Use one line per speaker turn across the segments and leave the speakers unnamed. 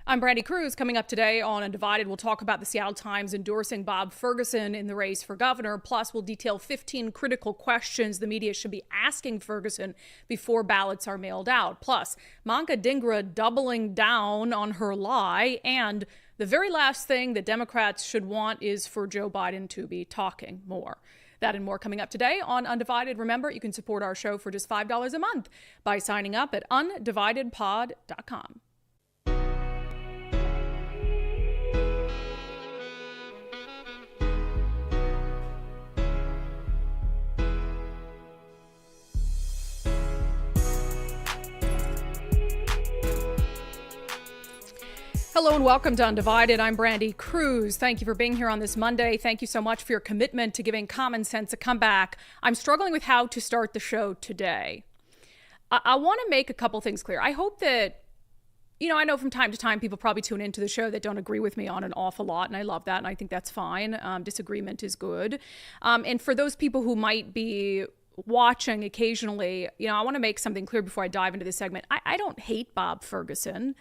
I'm Brandi Kruse. Coming up today on Undivided, we'll talk about the Seattle Times endorsing Bob Ferguson in the race for governor. Plus, we'll detail 15 critical questions the media should be asking Ferguson before ballots are mailed out. Plus, Manka Dhingra doubling down on her lie. And the very last thing that Democrats should want is for Joe Biden to be talking more. That and more coming up today on Undivided. Remember, you can support our show for just $5 a month by signing up at undividedpod.com. Hello and welcome to Undivided. I'm Brandi Kruse. Thank you for being here on this Monday. Thank you so much for your commitment to giving common sense a comeback. I'm struggling with how to start the show today. I want to make a couple things clear. I hope that, I know from time to time people probably tune into the show that don't agree with me on an awful lot, and I love that, and I think that's fine. Disagreement is good. And for those people who might be watching occasionally, I want to make something clear before I dive into this segment. I don't hate Bob Ferguson.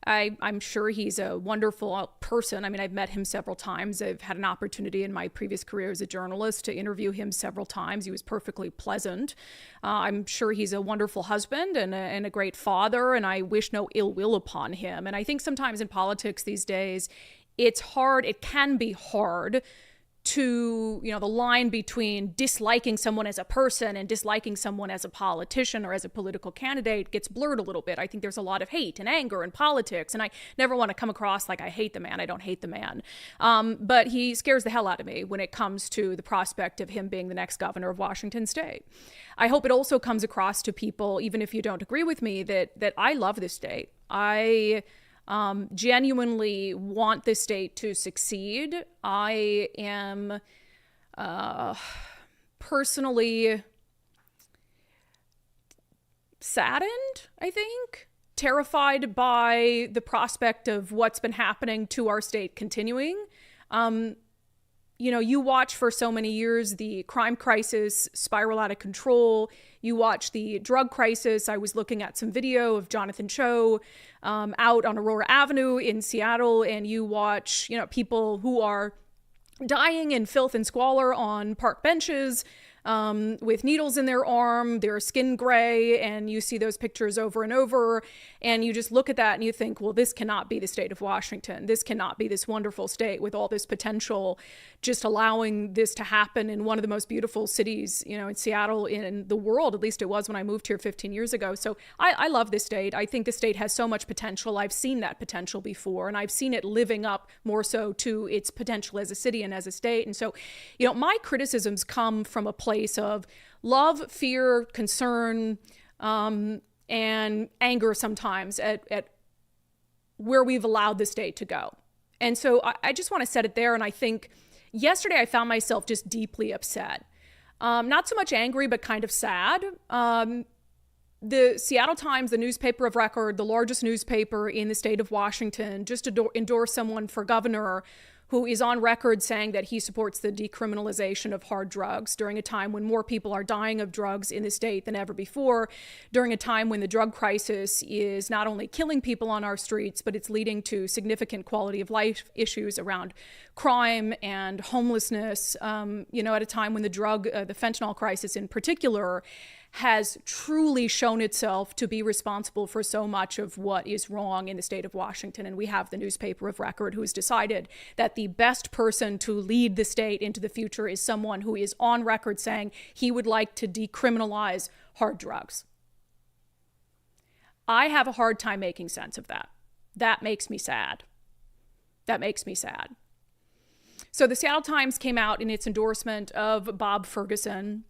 I'm sure he's a wonderful person. I mean, I've met him several times. I've had an opportunity in my previous career as a journalist to interview him several times. He was perfectly pleasant. I'm sure he's a wonderful husband and a great father, and I wish no ill will upon him. And I think sometimes in politics these days, it can be hard to, the line between disliking someone as a person and disliking someone as a politician or as a political candidate gets blurred a little bit. I think there's a lot of hate and anger in politics, and I never want to come across like I hate the man. I don't hate the man. But he scares the hell out of me when it comes to the prospect of him being the next governor of Washington State. I hope it also comes across to people, even if you don't agree with me, that I love this state. I genuinely want this state to succeed. I am personally saddened, I think, terrified by the prospect of what's been happening to our state continuing. You watch for so many years the crime crisis spiral out of control. You watch the drug crisis. I was looking at some video of Jonathan Cho out on Aurora Avenue in Seattle, and you watch, people who are dying in filth and squalor on park benches with needles in their arm, their skin gray, and you see those pictures over and over, and you just look at that and you think, well, this cannot be the state of Washington. This cannot be this wonderful state with all this potential, just allowing this to happen in one of the most beautiful cities, in Seattle, in the world. At least it was when I moved here 15 years ago. So I love this state. I think the state has so much potential. I've seen that potential before, and I've seen it living up more so to its potential as a city and as a state. And so, my criticisms come from a place of love, fear, concern, and anger sometimes at where we've allowed the state to go. And so I just want to set it there. And I think yesterday I found myself just deeply upset. Not so much angry, but kind of sad. The Seattle Times, the newspaper of record, the largest newspaper in the state of Washington, just endorsed someone for governor who is on record saying that he supports the decriminalization of hard drugs during a time when more people are dying of drugs in the state than ever before, during a time when the drug crisis is not only killing people on our streets, but it's leading to significant quality of life issues around crime and homelessness, at a time when the fentanyl crisis in particular has truly shown itself to be responsible for so much of what is wrong in the state of Washington. And we have the newspaper of record who has decided that the best person to lead the state into the future is someone who is on record saying he would like to decriminalize hard drugs. I have a hard time making sense of that. That makes me sad. So the Seattle Times came out in its endorsement of Bob Ferguson.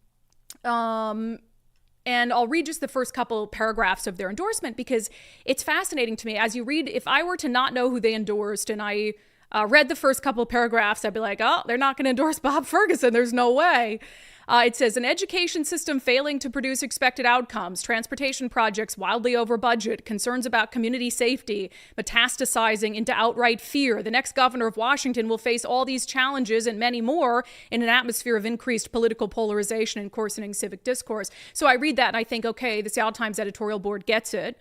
And I'll read just the first couple paragraphs of their endorsement because it's fascinating to me. As you read, if I were to not know who they endorsed and I read the first couple paragraphs, I'd be like, oh, they're not going to endorse Bob Ferguson. There's no way. It says an education system failing to produce expected outcomes, transportation projects wildly over budget, concerns about community safety, metastasizing into outright fear. The next governor of Washington will face all these challenges and many more in an atmosphere of increased political polarization and coarsening civic discourse. So I read that and I think, okay, the Seattle Times editorial board gets it.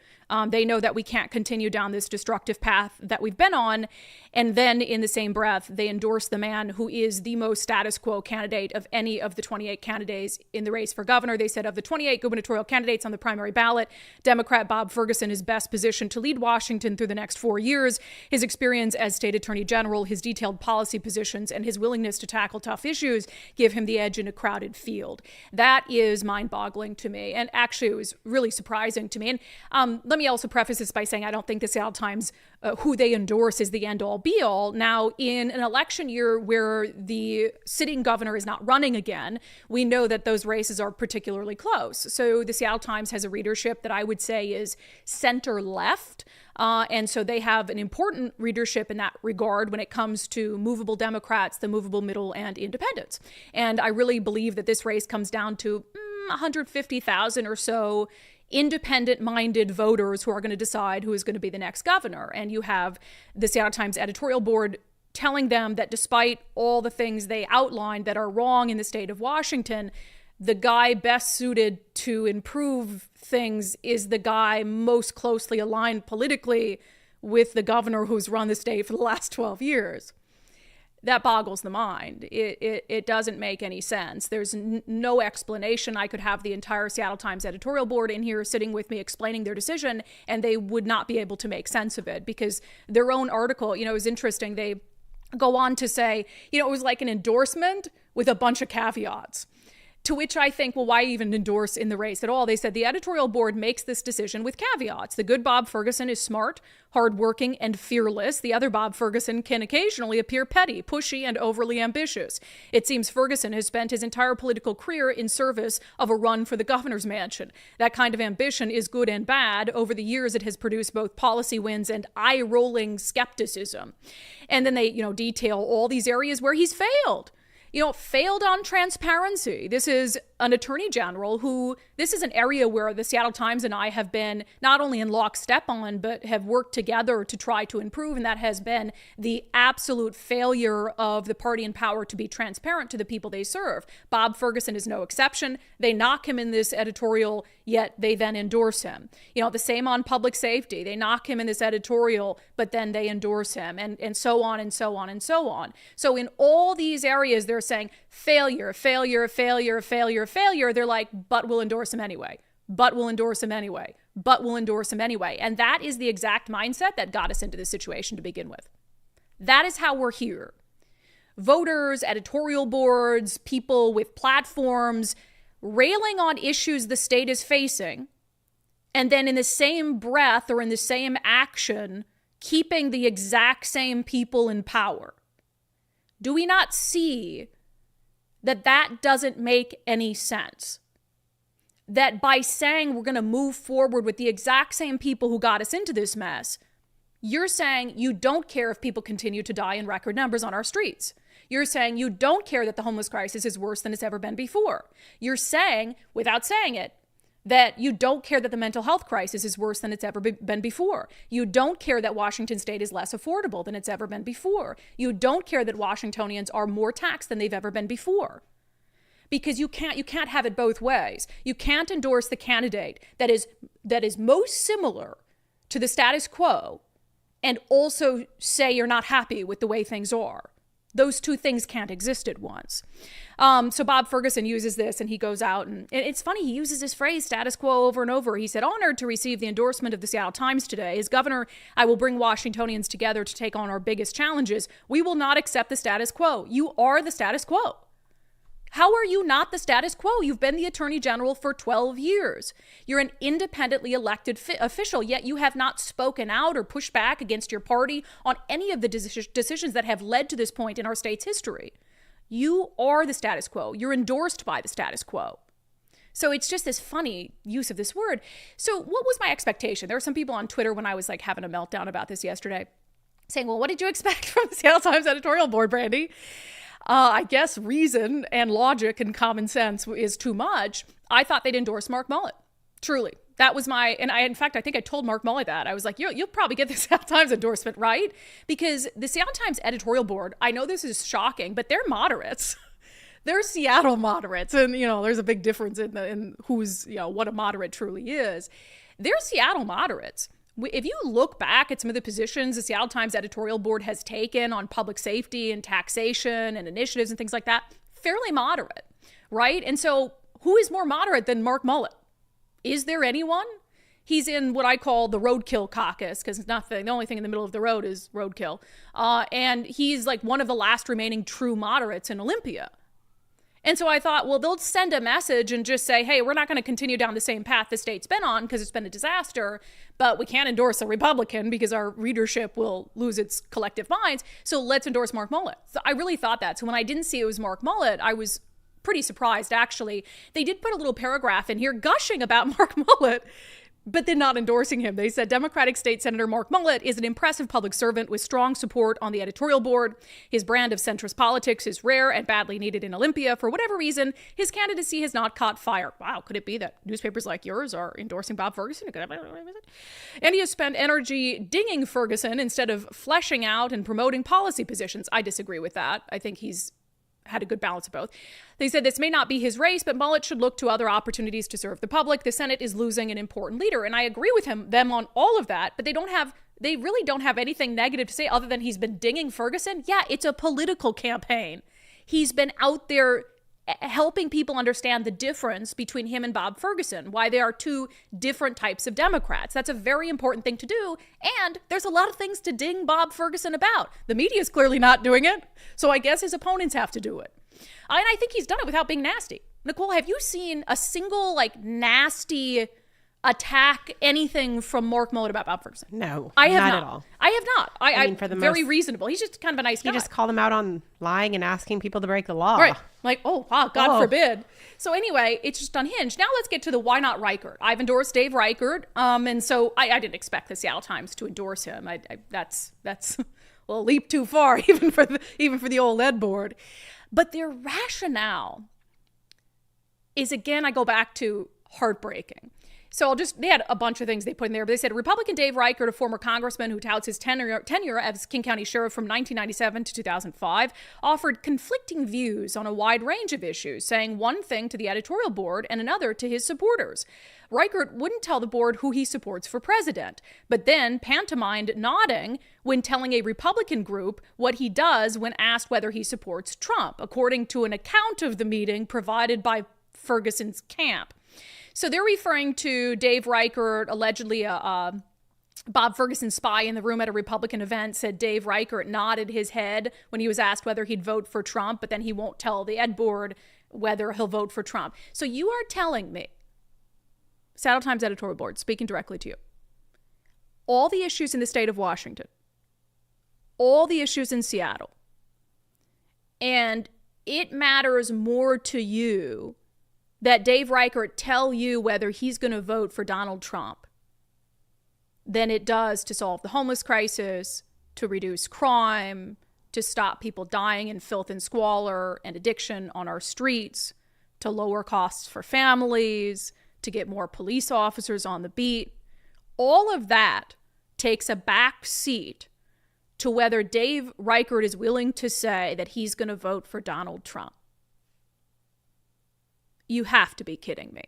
They know that we can't continue down this destructive path that we've been on. And then in the same breath, they endorse the man who is the most status quo candidate of any of the 28 candidates in the race for governor. They said of the 28 gubernatorial candidates on the primary ballot, Democrat Bob Ferguson is best positioned to lead Washington through the next 4 years. His experience as state attorney general, his detailed policy positions, and his willingness to tackle tough issues give him the edge in a crowded field. That is mind-boggling to me. And actually, it was really surprising to me. And let me also preface this by saying I don't think the Seattle Times, who they endorse, is the end-all be-all. Now, in an election year where the sitting governor is not running again, we know that those races are particularly close. So the Seattle Times has a readership that I would say is center-left. And so they have an important readership in that regard when it comes to movable Democrats, the movable middle, and independents. And I really believe that this race comes down to 150,000 or so independent-minded voters who are going to decide who is going to be the next governor. And you have the Seattle Times editorial board telling them that despite all the things they outlined that are wrong in the state of Washington, the guy best suited to improve things is the guy most closely aligned politically with the governor who's run the state for the last 12 years. That boggles the mind. It doesn't make any sense. There's no explanation. I could have the entire Seattle Times editorial board in here sitting with me explaining their decision, and they would not be able to make sense of it because their own article, is interesting. They go on to say, it was like an endorsement with a bunch of caveats. To which I think, well, why even endorse in the race at all? They said the editorial board makes this decision with caveats. The good Bob Ferguson is smart, hardworking, and fearless. The other Bob Ferguson can occasionally appear petty, pushy, and overly ambitious. It seems Ferguson has spent his entire political career in service of a run for the governor's mansion. That kind of ambition is good and bad. Over the years, it has produced both policy wins and eye-rolling skepticism. And then they, detail all these areas where he's failed. Failed on transparency. This is an attorney general who, this is an area where the Seattle Times and I have been not only in lockstep on, but have worked together to try to improve. And that has been the absolute failure of the party in power to be transparent to the people they serve. Bob Ferguson is no exception. They knock him in this editorial, yet they then endorse him. The same on public safety. They knock him in this editorial, but then they endorse him, and so on and so on and so on. So in all these areas, they're saying failure, failure, failure, failure, failure. They're like, but we'll endorse him anyway. But we'll endorse him anyway. But we'll endorse him anyway. And that is the exact mindset that got us into this situation to begin with. That is how we're here. Voters, editorial boards, people with platforms railing on issues the state is facing, and then in the same breath or in the same action, keeping the exact same people in power. Do we not see that that doesn't make any sense? That by saying we're going to move forward with the exact same people who got us into this mess, you're saying you don't care if people continue to die in record numbers on our streets. You're saying you don't care that the homeless crisis is worse than it's ever been before. You're saying, without saying it, that you don't care that the mental health crisis is worse than it's ever been before. You don't care that Washington state is less affordable than it's ever been before. You don't care that Washingtonians are more taxed than they've ever been before. Because you can't have it both ways. You can't endorse the candidate that is most similar to the status quo and also say you're not happy with the way things are. Those two things can't exist at once. So Bob Ferguson uses this and he goes out and it's funny, he uses this phrase status quo over and over. He said, honored to receive the endorsement of the Seattle Times today. As governor, I will bring Washingtonians together to take on our biggest challenges. We will not accept the status quo. You are the status quo. How are you not the status quo? You've been the attorney general for 12 years. You're an independently elected official, yet you have not spoken out or pushed back against your party on any of the decisions that have led to this point in our state's history. You are the status quo. You're endorsed by the status quo. So it's just this funny use of this word. So what was my expectation? There were some people on Twitter when I was having a meltdown about this yesterday saying, well, what did you expect from the Seattle Times editorial board, Brandi? I guess reason and logic and common sense is too much. I thought they'd endorse Mark Mullet. Truly. That was in fact, I think I told Mark Mullet that. I was like, you'll probably get the Seattle Times endorsement, right? Because the Seattle Times editorial board, I know this is shocking, but they're moderates. They're Seattle moderates. And, there's a big difference in who's, what a moderate truly is. They're Seattle moderates. If you look back at some of the positions the Seattle Times editorial board has taken on public safety and taxation and initiatives and things like that, fairly moderate, right? And so who is more moderate than Mark Mullet? Is there anyone? He's in what I call the roadkill caucus, because the only thing in the middle of the road is roadkill. And he's like one of the last remaining true moderates in Olympia. And so I thought, well, they'll send a message and just say, hey, we're not going to continue down the same path the state's been on because it's been a disaster, but we can't endorse a Republican because our readership will lose its collective minds. So let's endorse Mark Mullet. So I really thought that. So when I didn't see it was Mark Mullet, I was pretty surprised, actually. They did put a little paragraph in here gushing about Mark Mullet, but then not endorsing him. They said Democratic State Senator Mark Mullet is an impressive public servant with strong support on the editorial board. His brand of centrist politics is rare and badly needed in Olympia. For whatever reason, his candidacy has not caught fire. Wow, could it be that newspapers like yours are endorsing Bob Ferguson? And he has spent energy dinging Ferguson instead of fleshing out and promoting policy positions. I disagree with that. I think he's had a good balance of both. They said this may not be his race, but Mullet should look to other opportunities to serve the public. The Senate is losing an important leader. And I agree with them on all of that, but they really don't have anything negative to say other than he's been dinging Ferguson. Yeah, it's a political campaign. He's been out there helping people understand the difference between him and Bob Ferguson, why they are two different types of Democrats. That's a very important thing to do. And there's a lot of things to ding Bob Ferguson about. The media is clearly not doing it. So I guess his opponents have to do it. And I think he's done it without being nasty. Nicole, have you seen a single nasty attack anything from Mark Mullet about Bob Ferguson?
No,
I have
not
not
at all.
I have not. I mean, very reasonable. He's just kind of a nice guy.
He just called him out on lying and asking people to break the law.
Right. Like, oh, wow, God forbid. So anyway, it's just unhinged. Now let's get to the why not Reichert. I've endorsed Dave Reichert. And so I didn't expect the Seattle Times to endorse him. That's a leap too far, even for the old ed board. But their rationale is, again, I go back to heartbreaking. So they had a bunch of things they put in there, but they said Republican Dave Reichert, a former congressman who touts his tenure as King County Sheriff from 1997 to 2005, offered conflicting views on a wide range of issues, saying one thing to the editorial board and another to his supporters. Reichert wouldn't tell the board who he supports for president, but then pantomimed nodding when telling a Republican group what he does when asked whether he supports Trump, according to an account of the meeting provided by Ferguson's camp. So they're referring to Dave Reichert, allegedly a Bob Ferguson spy in the room at a Republican event, said Dave Reichert nodded his head when he was asked whether he'd vote for Trump, but then he won't tell the ed board whether he'll vote for Trump. So you are telling me, Seattle Times editorial board, speaking directly to you, all the issues in the state of Washington, all the issues in Seattle, and it matters more to you that Dave Reichert tell you whether he's going to vote for Donald Trump than it does to solve the homeless crisis, to reduce crime, to stop people dying in filth and squalor and addiction on our streets, to lower costs for families, to get more police officers on the beat. All of that takes a back seat to whether Dave Reichert is willing to say that he's going to vote for Donald Trump. You have to be kidding me.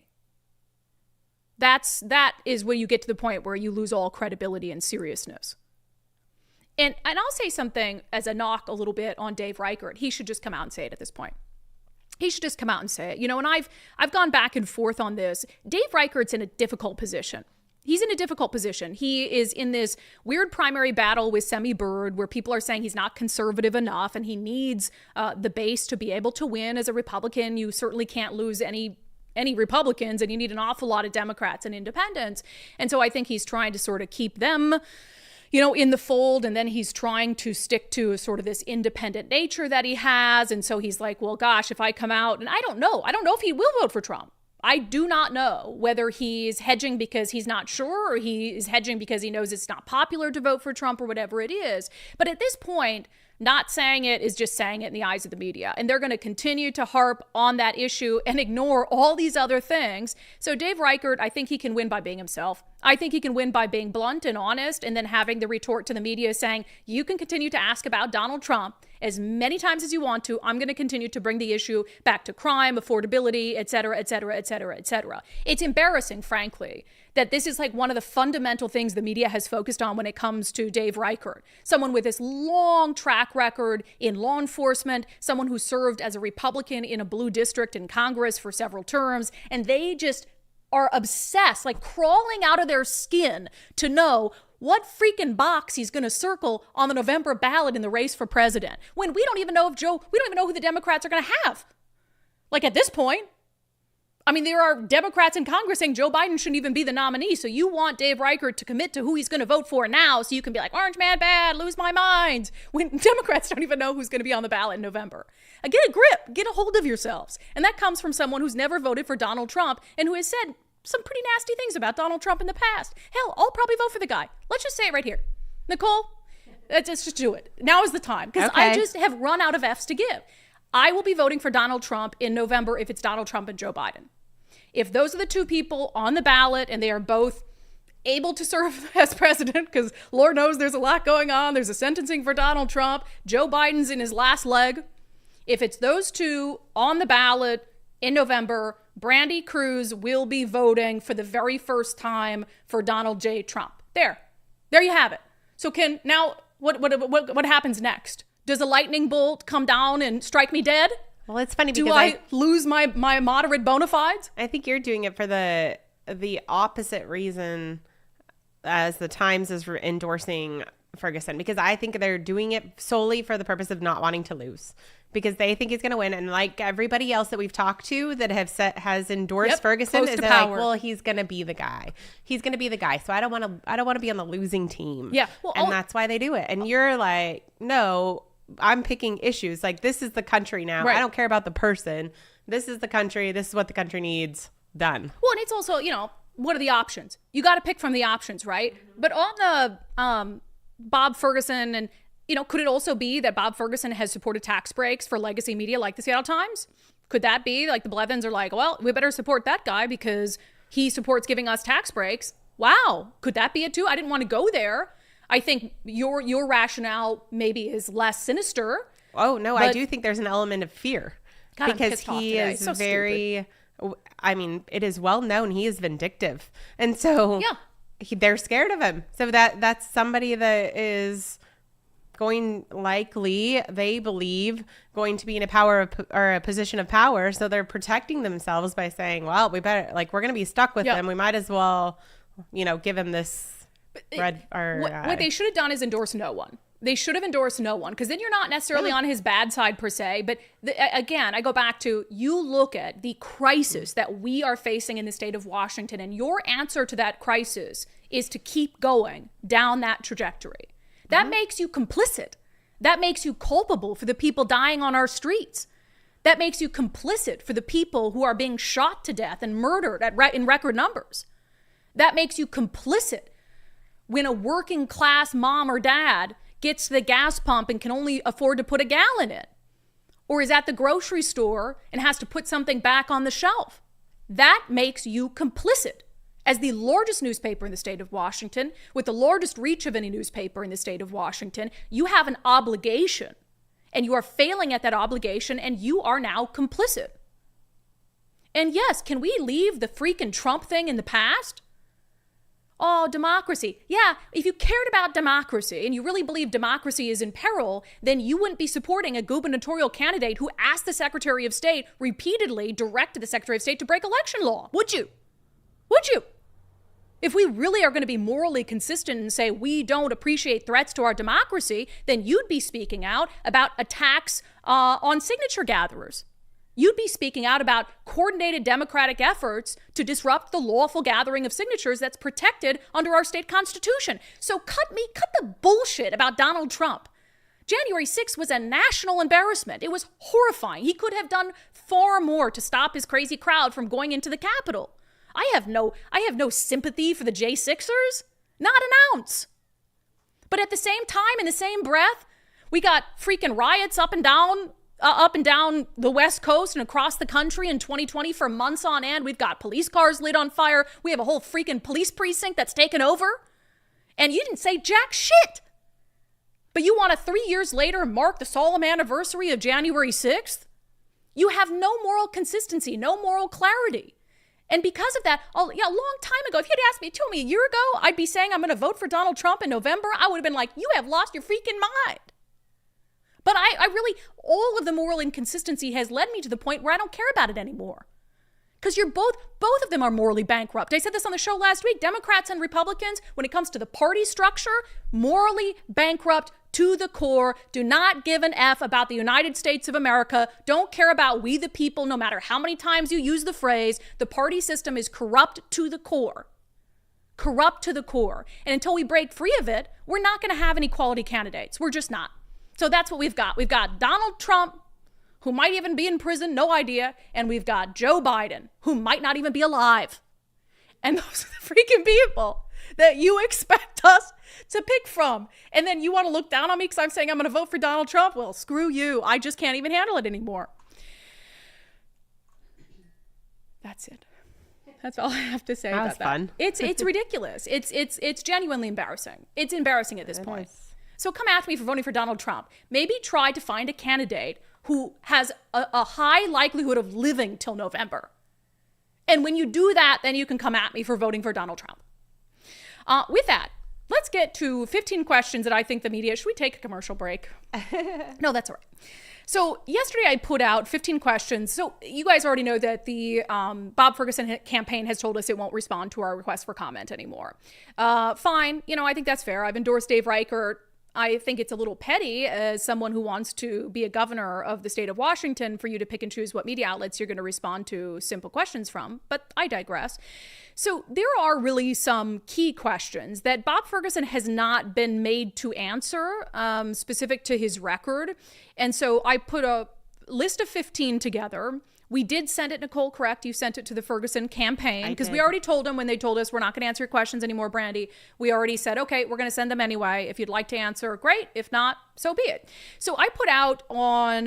That is when you get to the point where you lose all credibility and seriousness. And I'll say something as a knock a little bit on Dave Reichert. He should just come out and say it at this point. He should just come out and say it. And I've gone back and forth on this. Dave Reichert's in a difficult position. He's in a difficult position. He is in this weird primary battle with Semi Bird where people are saying he's not conservative enough and he needs the base to be able to win. As a Republican, you certainly can't lose any Republicans, and you need an awful lot of Democrats and independents. And so I think he's trying to sort of keep them, in the fold. And then he's trying to stick to sort of this independent nature that he has. And so he's like, well, gosh, if I come out, and I don't know if he will vote for Trump. I do not know whether he's hedging because he's not sure or he is hedging because he knows it's not popular to vote for Trump or whatever it is. But at this point, Not saying it is just saying it in the eyes of the media. And they're going to continue to harp on that issue and ignore all these other things. So Dave Reichert, I think he can win by being himself. I think he can win by being blunt and honest and then having the retort to the media saying, you can continue to ask about Donald Trump as many times as you want to. I'm going to continue to bring the issue back to crime, affordability, et cetera, et cetera, et cetera, et cetera. It's embarrassing, frankly, that this is like one of the fundamental things the media has focused on when it comes to Dave Reichert. Someone with this long track record in law enforcement, someone who served as a Republican in a blue district in Congress for several terms, and they just are obsessed, like crawling out of their skin to know what freaking box he's going to circle on the November ballot in the race for president. When we don't even know we don't even know who the Democrats are going to have. Like at this point, I mean, there are Democrats in Congress saying Joe Biden shouldn't even be the nominee. So you want Dave Reichert to commit to who he's going to vote for now so you can be like, orange man bad, lose my mind, when Democrats don't even know who's going to be on the ballot in November. Get a grip, get a hold of yourselves. And that comes from someone who's never voted for Donald Trump and who has said some pretty nasty things about Donald Trump in the past. Hell, I'll probably vote for the guy. Let's just say it right here. Nicole, let's just do it. Now is the time. Because I just have run out of F's to give. I will be voting for Donald Trump in November if it's Donald Trump and Joe Biden. If those are the two people on the ballot and they are both able to serve as president, because Lord knows there's a lot going on. There's a sentencing for Donald Trump. Joe Biden's in his last leg. If it's those two on the ballot in November, Brandi Kruse will be voting for the very first time for Donald J. Trump. There you have it. So what happens next? Does a lightning bolt come down and strike me dead?
Well, it's funny because
do I lose my moderate bona fides?
I think you're doing it for the opposite reason as the Times is endorsing Ferguson, because I think they're doing it solely for the purpose of not wanting to lose, because they think he's going to win. And like everybody else that we've talked to that has endorsed Ferguson, is like, well, he's going to be the guy. He's going to be the guy. So I don't want to be on the losing team.
Yeah. Well,
and that's why they do it. And you're like, no, I'm picking issues. Like, this is the country now. Right. I don't care about the person. This is the country. This is what the country needs. Done.
Well, and it's also, what are the options? You got to pick from the options, right? But on the Bob Ferguson, and could it also be that Bob Ferguson has supported tax breaks for legacy media like the Seattle Times? Could that be like the Blevins are like, well, we better support that guy because he supports giving us tax breaks? Wow. Could that be it too? I didn't want to go there. I think your rationale maybe is less sinister.
Oh, no, I do think there's an element of fear.
God,
because he is so very stupid. I mean, it is well known he is vindictive. And so they're scared of him. So that's somebody that is going, likely, they believe, going to be in a position of power. So they're protecting themselves by saying, well, we better, we're going to be stuck with him. We might as well, give him this what
they should have done is endorse no one. They should have endorsed no one, because then you're not necessarily on his bad side per se. But again, I go back to, you look at the crisis that we are facing in the state of Washington, and your answer to that crisis is to keep going down that trajectory. That makes you complicit. That makes you culpable for the people dying on our streets. That makes you complicit for the people who are being shot to death and murdered in record numbers. That makes you complicit when a working class mom or dad gets to the gas pump and can only afford to put a gallon in, or is at the grocery store and has to put something back on the shelf. That makes you complicit. As the largest newspaper in the state of Washington, with the largest reach of any newspaper in the state of Washington, you have an obligation, and you are failing at that obligation, and you are now complicit. And yes, can we leave the freaking Trump thing in the past? Oh, democracy. Yeah, if you cared about democracy and you really believe democracy is in peril, then you wouldn't be supporting a gubernatorial candidate who asked the Secretary of State, repeatedly directed the Secretary of State to break election law. Would you? Would you? If we really are going to be morally consistent and say we don't appreciate threats to our democracy, then you'd be speaking out about attacks on signature gatherers. You'd be speaking out about coordinated Democratic efforts to disrupt the lawful gathering of signatures that's protected under our state constitution. So cut the bullshit about Donald Trump. January 6th was a national embarrassment. It was horrifying. He could have done far more to stop his crazy crowd from going into the Capitol. I have no sympathy for the J6ers. Not an ounce. But at the same time, in the same breath, We got freaking riots up and down the West Coast and across the country in 2020 for months on end. We've got police cars lit on fire. We have a whole freaking police precinct that's taken over. And you didn't say jack shit. But you want to 3 years later mark the solemn anniversary of January 6th? You have no moral consistency, no moral clarity. And because of that, a long time ago, if you'd asked me, told me a year ago, I'd be saying I'm going to vote for Donald Trump in November. I would have been like, you have lost your freaking mind. But I really, all of the moral inconsistency has led me to the point where I don't care about it anymore. Because both of them are morally bankrupt. I said this on the show last week. Democrats and Republicans, when it comes to the party structure, morally bankrupt to the core, do not give an F about the United States of America, don't care about we the people, no matter how many times you use the phrase. The party system is corrupt to the core. Corrupt to the core. And until we break free of it, we're not going to have any quality candidates. We're just not. So that's what we've got. We've got Donald Trump, who might even be in prison, no idea. And we've got Joe Biden, who might not even be alive. And those are the freaking people that you expect us to pick from. And then you want to look down on me because I'm saying I'm going to vote for Donald Trump? Well, screw you. I just can't even handle it anymore. That's it. That's all I have to say about that. Fun. It's ridiculous. It's genuinely embarrassing. It's embarrassing at this point. So come after me for voting for Donald Trump. Maybe try to find a candidate who has a high likelihood of living till November. And when you do that, then you can come at me for voting for Donald Trump. With that, let's get to 15 questions that I think the media... Should we take a commercial break? No, that's all right. So yesterday I put out 15 questions. So you guys already know that the Bob Ferguson campaign has told us it won't respond to our request for comment anymore. Fine. I think that's fair. I've endorsed Dave Reichert. I think it's a little petty as someone who wants to be a governor of the state of Washington for you to pick and choose what media outlets you're going to respond to simple questions from, but I digress. So there are really some key questions that Bob Ferguson has not been made to answer specific to his record. And so I put a list of 15 together. We did send it, Nicole, correct? You sent it to the Ferguson campaign because we already told them when they told us we're not going to answer your questions anymore, Brandi. We already said, okay, we're going to send them anyway. If you'd like to answer, great. If not, so be it. So I put out on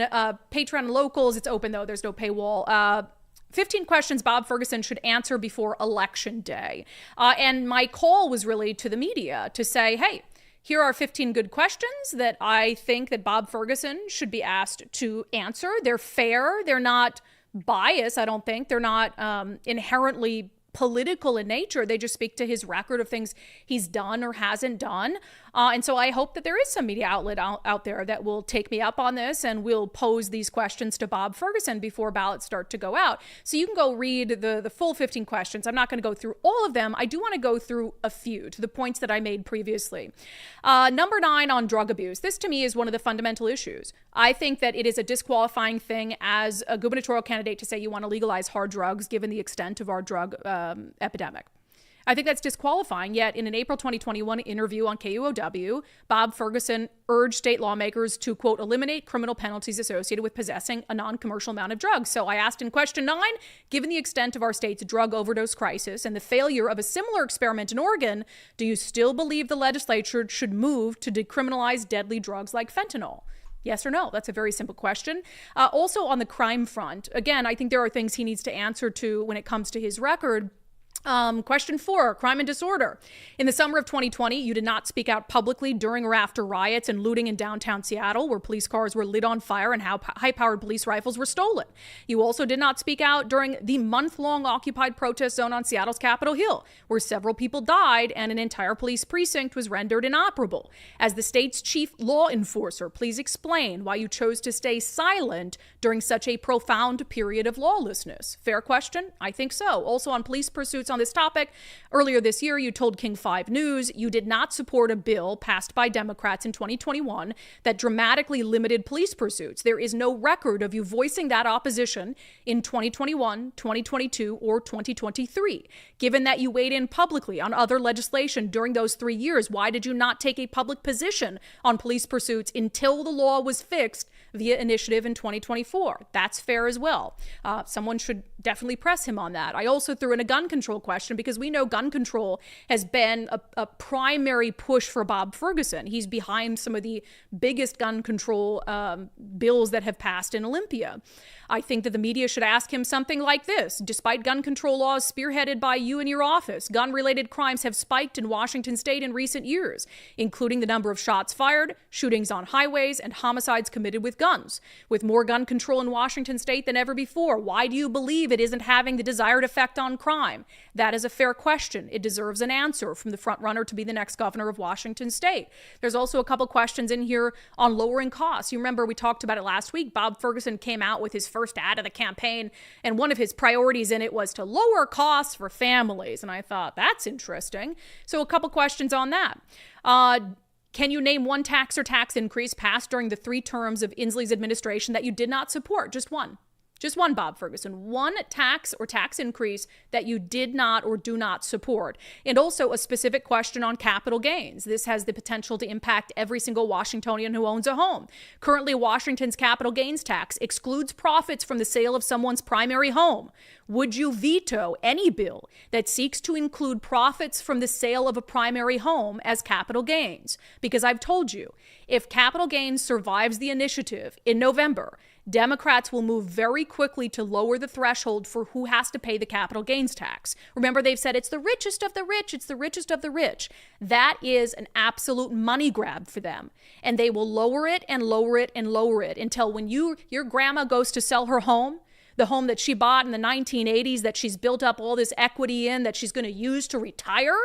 Patreon and Locals. It's open, though. There's no paywall. 15 questions Bob Ferguson should answer before Election Day. And my call was really to the media to say, hey, here are 15 good questions that I think that Bob Ferguson should be asked to answer. They're fair. They're not bias, I don't think. They're not inherently political in nature. They just speak to his record of things he's done or hasn't done. And so I hope that there is some media outlet out there that will take me up on this and will pose these questions to Bob Ferguson before ballots start to go out. So you can go read the full 15 questions. I'm not going to go through all of them. I do want to go through a few to the points that I made previously. Number 9 on drug abuse. This to me is one of the fundamental issues. I think that it is a disqualifying thing as a gubernatorial candidate to say you want to legalize hard drugs given the extent of our drug epidemic. I think that's disqualifying, yet in an April 2021 interview on KUOW, Bob Ferguson urged state lawmakers to, quote, eliminate criminal penalties associated with possessing a non-commercial amount of drugs. So I asked in question 9, given the extent of our state's drug overdose crisis and the failure of a similar experiment in Oregon, do you still believe the legislature should move to decriminalize deadly drugs like fentanyl? Yes or no? That's a very simple question. Also on the crime front, again, I think there are things he needs to answer to when it comes to his record. Question 4, crime and disorder. In the summer of 2020, you did not speak out publicly during or after riots and looting in downtown Seattle, where police cars were lit on fire and how high-powered police rifles were stolen. You also did not speak out during the month-long occupied protest zone on Seattle's Capitol Hill, where several people died and an entire police precinct was rendered inoperable. As the state's chief law enforcer, please explain why you chose to stay silent during such a profound period of lawlessness. Fair question? I think so. Also on police pursuits on this topic, earlier this year, you told King 5 News you did not support a bill passed by Democrats in 2021 that dramatically limited police pursuits. There is no record of you voicing that opposition in 2021, 2022, or 2023. Given that you weighed in publicly on other legislation during those 3 years, why did you not take a public position on police pursuits until the law was fixed via initiative in 2024. That's fair as well. Someone should definitely press him on that. I also threw in a gun control question because we know gun control has been a primary push for Bob Ferguson. He's behind some of the biggest gun control bills that have passed in Olympia. I think that the media should ask him something like this. Despite gun control laws spearheaded by you and your office, gun-related crimes have spiked in Washington state in recent years, including the number of shots fired, shootings on highways, and homicides committed with guns. With more gun control in Washington state than ever before, why do you believe it isn't having the desired effect on crime? That is a fair question. It deserves an answer from the front runner to be the next governor of Washington state. There's also a couple questions in here on lowering costs. You remember we talked about it last week. Bob Ferguson came out with his first ad of the campaign, and one of his priorities in it was to lower costs for families. And I thought, that's interesting. So a couple questions on that. Can you name one tax or tax increase passed during the 3 terms of Inslee's administration that you did not support? Just one. Just one, Bob Ferguson. One tax or tax increase that you did not or do not support. And also a specific question on capital gains. This has the potential to impact every single Washingtonian who owns a home. Currently, Washington's capital gains tax excludes profits from the sale of someone's primary home. Would you veto any bill that seeks to include profits from the sale of a primary home as capital gains? Because I've told you, if capital gains survives the initiative in November, Democrats will move very quickly to lower the threshold for who has to pay the capital gains tax. Remember, they've said it's the richest of the rich. It's the richest of the rich. That is an absolute money grab for them. And they will lower it and lower it and lower it until when your grandma goes to sell her home, the home that she bought in the 1980s, that she's built up all this equity in, that she's going to use to retire,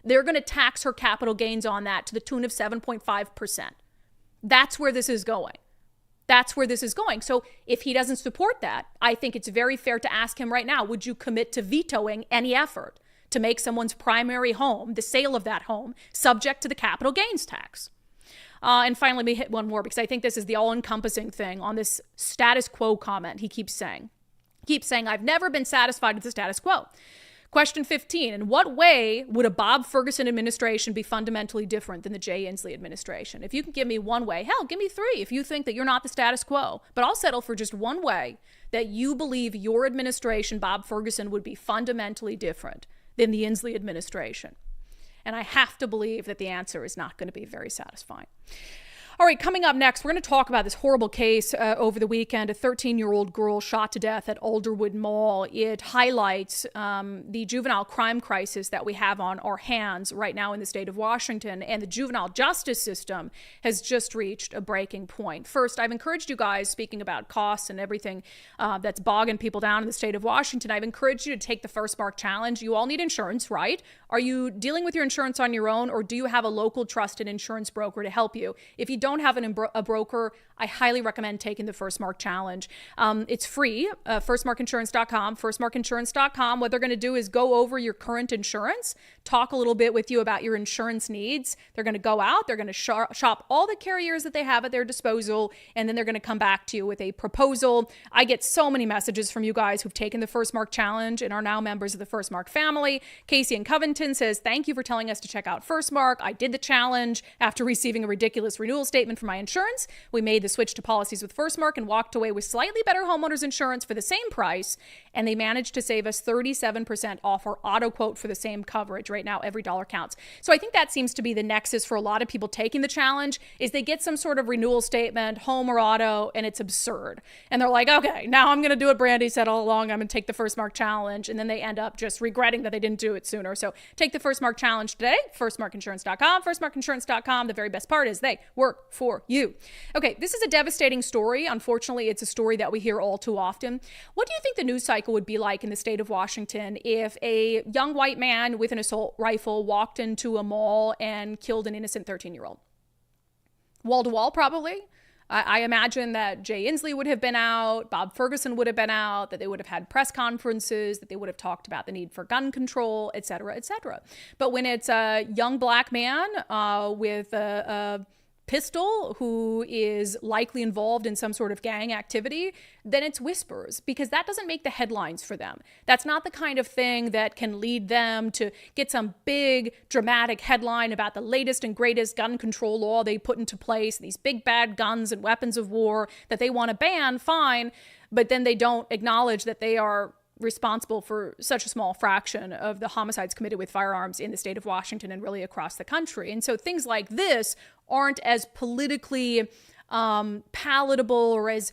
they're going to tax her capital gains on that to the tune of 7.5%. That's where this is going. That's where this is going. So if he doesn't support that, I think it's very fair to ask him right now, would you commit to vetoing any effort to make someone's primary home, the sale of that home, subject to the capital gains tax? And finally, let me hit one more because I think this is the all-encompassing thing on this status quo comment he keeps saying. He keeps saying, I've never been satisfied with the status quo. Question 15, in what way would a Bob Ferguson administration be fundamentally different than the Jay Inslee administration? If you can give me one way, hell, give me 3 if you think that you're not the status quo. But I'll settle for just one way that you believe your administration, Bob Ferguson, would be fundamentally different than the Inslee administration. And I have to believe that the answer is not going to be very satisfying. All right, coming up next, we're going to talk about this horrible case over the weekend, a 13-year-old girl shot to death at Alderwood Mall. It highlights the juvenile crime crisis that we have on our hands right now in the state of Washington, and the juvenile justice system has just reached a breaking point. First, I've encouraged you guys, speaking about costs and everything that's bogging people down in the state of Washington, I've encouraged you to take the First Mark Challenge. You all need insurance, right? Are you dealing with your insurance on your own, or do you have a local trusted insurance broker to help you? If you don't have a broker, I highly recommend taking the First Mark Challenge. It's free, firstmarkinsurance.com, firstmarkinsurance.com. What they're going to do is go over your current insurance, talk a little bit with you about your insurance needs. They're going to go out, they're going to shop all the carriers that they have at their disposal, and then they're going to come back to you with a proposal. I get so many messages from you guys who've taken the First Mark Challenge and are now members of the First Mark family. Casey in Covington says, thank you for telling us to check out First Mark. I did the challenge after receiving a ridiculous renewal statement from my insurance. We made the switch to policies with First Mark and walked away with slightly better homeowners insurance for the same price, and they managed to save us 37% off our auto quote for the same coverage. Right now, every dollar counts. So I think that seems to be the nexus for a lot of people taking the challenge, is they get some sort of renewal statement, home or auto, and it's absurd. And they're like, okay, now I'm going to do what Brandi said all along. I'm going to take the First Mark Challenge, and then they end up just regretting that they didn't do it sooner. So take the First Mark Challenge today, firstmarkinsurance.com, firstmarkinsurance.com. The very best part is they work for you. Okay, this is a devastating story. Unfortunately, it's a story that we hear all too often. What do you think the news cycle would be like in the state of Washington if a young white man with an assault rifle walked into a mall and killed an innocent 13-year-old? Wall to wall, probably. I imagine that Jay Inslee would have been out, Bob Ferguson would have been out, that they would have had press conferences, that they would have talked about the need for gun control, et cetera, et cetera. But when it's a young black man with a pistol, who is likely involved in some sort of gang activity, then it's whispers, because that doesn't make the headlines for them. That's not the kind of thing that can lead them to get some big dramatic headline about the latest and greatest gun control law they put into place, these big bad guns and weapons of war that they want to ban, fine, but then they don't acknowledge that they are responsible for such a small fraction of the homicides committed with firearms in the state of Washington and really across the country. And so things like this aren't as politically palatable, or as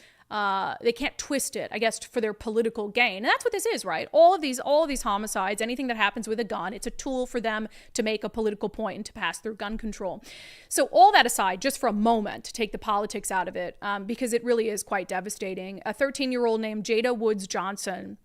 they can't twist it, I guess, for their political gain. And that's what this is, right? All of these homicides, anything that happens with a gun, it's a tool for them to make a political point and to pass through gun control. So all that aside, just for a moment, to take the politics out of it, because it really is quite devastating. A 13-year-old named Jada Woods Johnson,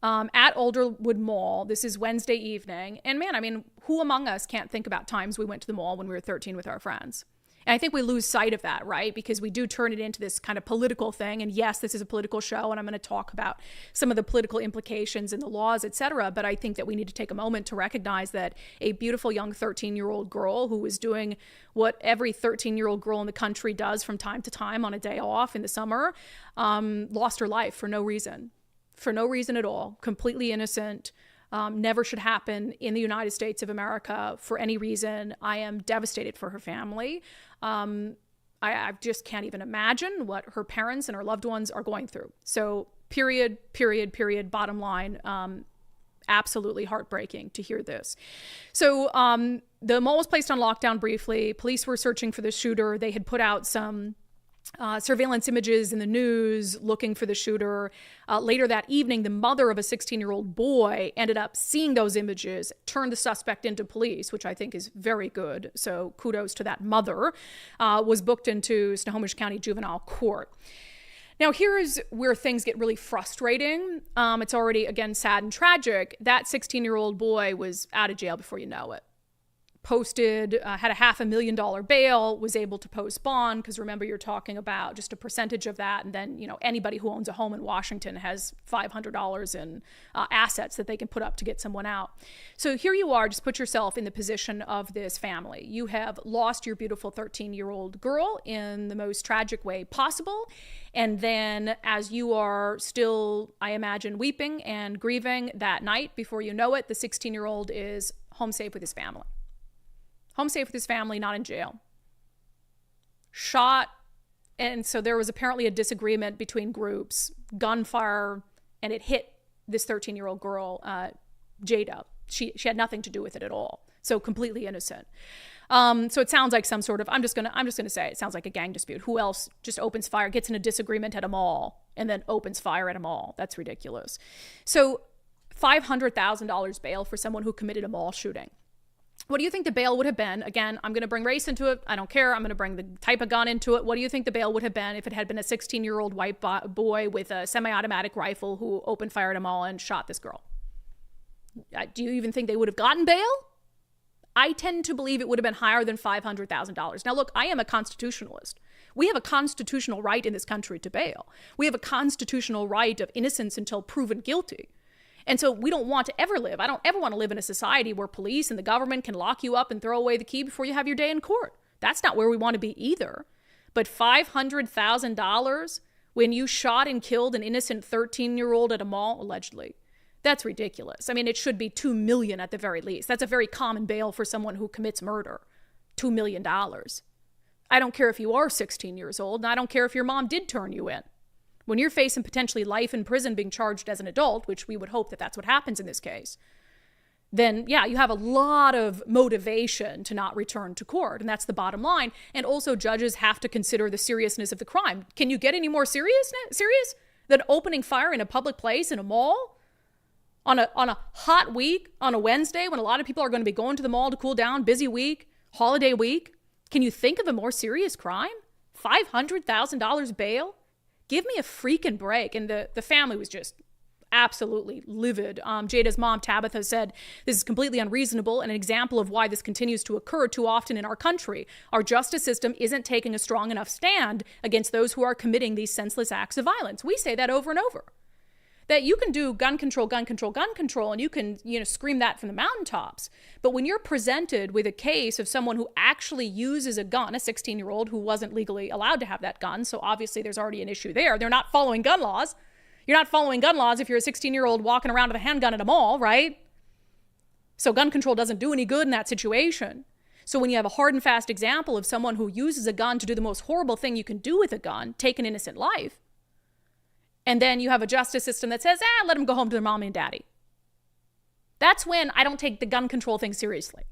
at Alderwood Mall. This is Wednesday evening. And man, I mean, who among us can't think about times we went to the mall when we were 13 with our friends? And I think we lose sight of that, right? Because we do turn it into this kind of political thing. And yes, this is a political show, and I'm going to talk about some of the political implications and the laws, et cetera. But I think that we need to take a moment to recognize that a beautiful young 13-year-old girl who was doing what every 13-year-old girl in the country does from time to time on a day off in the summer, lost her life for no reason. For no reason at all, completely innocent, never should happen in the United States of America for any reason. I am devastated for her family. I just can't even imagine what her parents and her loved ones are going through. So period, bottom line, absolutely heartbreaking to hear this. So the mall was placed on lockdown briefly. Police were searching for the shooter. They had put out some surveillance images in the news looking for the shooter. Later that evening, the mother of a 16-year-old boy ended up seeing those images, turned the suspect into police, which I think is very good. So kudos to that mother, was booked into Snohomish County Juvenile Court. Now, here is where things get really frustrating. It's already, again, sad and tragic. That 16-year-old boy was out of jail before you know it. Posted, had a $500,000 bail, was able to post bond, because remember, you're talking about just a percentage of that. And then, anybody who owns a home in Washington has $500 in assets that they can put up to get someone out. So here you are, just put yourself in the position of this family. You have lost your beautiful 13-year-old girl in the most tragic way possible. And then as you are still, I imagine, weeping and grieving that night, before you know it, the 16-year-old is home safe with his family. Home safe with his family, not in jail. Shot. And so there was apparently a disagreement between groups, gunfire, and it hit this 13-year-old girl, Jada. She had nothing to do with it at all. So completely innocent. So it sounds like some sort of, I'm just gonna say it sounds like a gang dispute. Who else just opens fire, gets in a disagreement at a mall, and then opens fire at a mall? That's ridiculous. So $500,000 bail for someone who committed a mall shooting. What do you think the bail would have been? Again, I'm going to bring race into it. I don't care. I'm going to bring the type of gun into it. What do you think the bail would have been if it had been a 16-year-old white boy with a semi-automatic rifle who opened fire at a mall and shot this girl? Do you even think they would have gotten bail? I tend to believe it would have been higher than $500,000. Now, look, I am a constitutionalist. We have a constitutional right in this country to bail. We have a constitutional right of innocence until proven guilty. And so we don't want to ever live. I don't ever want to live in a society where police and the government can lock you up and throw away the key before you have your day in court. That's not where we want to be either. But $500,000 when you shot and killed an innocent 13-year-old at a mall, allegedly, that's ridiculous. I mean, it should be $2 million at the very least. That's a very common bail for someone who commits murder. $2 million. I don't care if you are 16 years old, and I don't care if your mom did turn you in. When you're facing potentially life in prison being charged as an adult, which we would hope that that's what happens in this case, then yeah, you have a lot of motivation to not return to court. And that's the bottom line. And also judges have to consider the seriousness of the crime. Can you get any more serious than opening fire in a public place, in a mall? On a hot week, on a Wednesday, when a lot of people are going to be going to the mall to cool down, busy week, holiday week? Can you think of a more serious crime? $500,000 bail? Give me a freaking break. And the family was just absolutely livid. Jada's mom, Tabitha, said, "This is completely unreasonable and an example of why this continues to occur too often in our country. Our justice system isn't taking a strong enough stand against those who are committing these senseless acts of violence." We say that over and over. that you can do gun control, gun control, gun control, and you can, scream that from the mountaintops. But when you're presented with a case of someone who actually uses a gun, a 16-year-old who wasn't legally allowed to have that gun, so obviously there's already an issue there. They're not following gun laws. You're not following gun laws if you're a 16-year-old walking around with a handgun at a mall, right? So gun control doesn't do any good in that situation. So when you have a hard and fast example of someone who uses a gun to do the most horrible thing you can do with a gun, take an innocent life, and then you have a justice system that says, let them go home to their mommy and daddy. That's when I don't take the gun control thing seriously.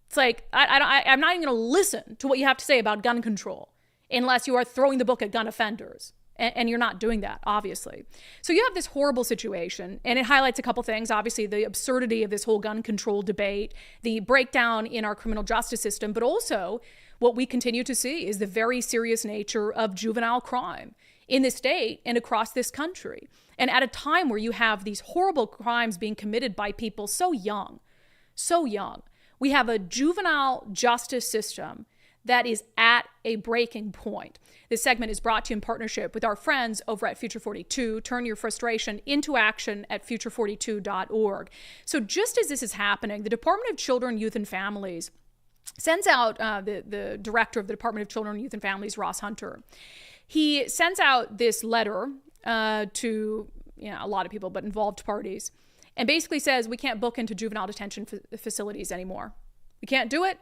It's like, I'm not even going to listen to what you have to say about gun control unless you are throwing the book at gun offenders. And you're not doing that, obviously. So you have this horrible situation, and it highlights a couple things. Obviously, the absurdity of this whole gun control debate, the breakdown in our criminal justice system, but also what we continue to see is the very serious nature of juvenile crime in this state and across this country. And at a time where you have these horrible crimes being committed by people so young, we have a juvenile justice system that is at a breaking point. This segment is brought to you in partnership with our friends over at Future 42. Turn your frustration into action at future42.org. So just as this is happening, the Department of Children, Youth, and Families sends out, the director of the Department of Children, Youth, and Families, Ross Hunter, he sends out this letter to a lot of people, but involved parties, and basically says we can't book into juvenile detention facilities anymore. We can't do it.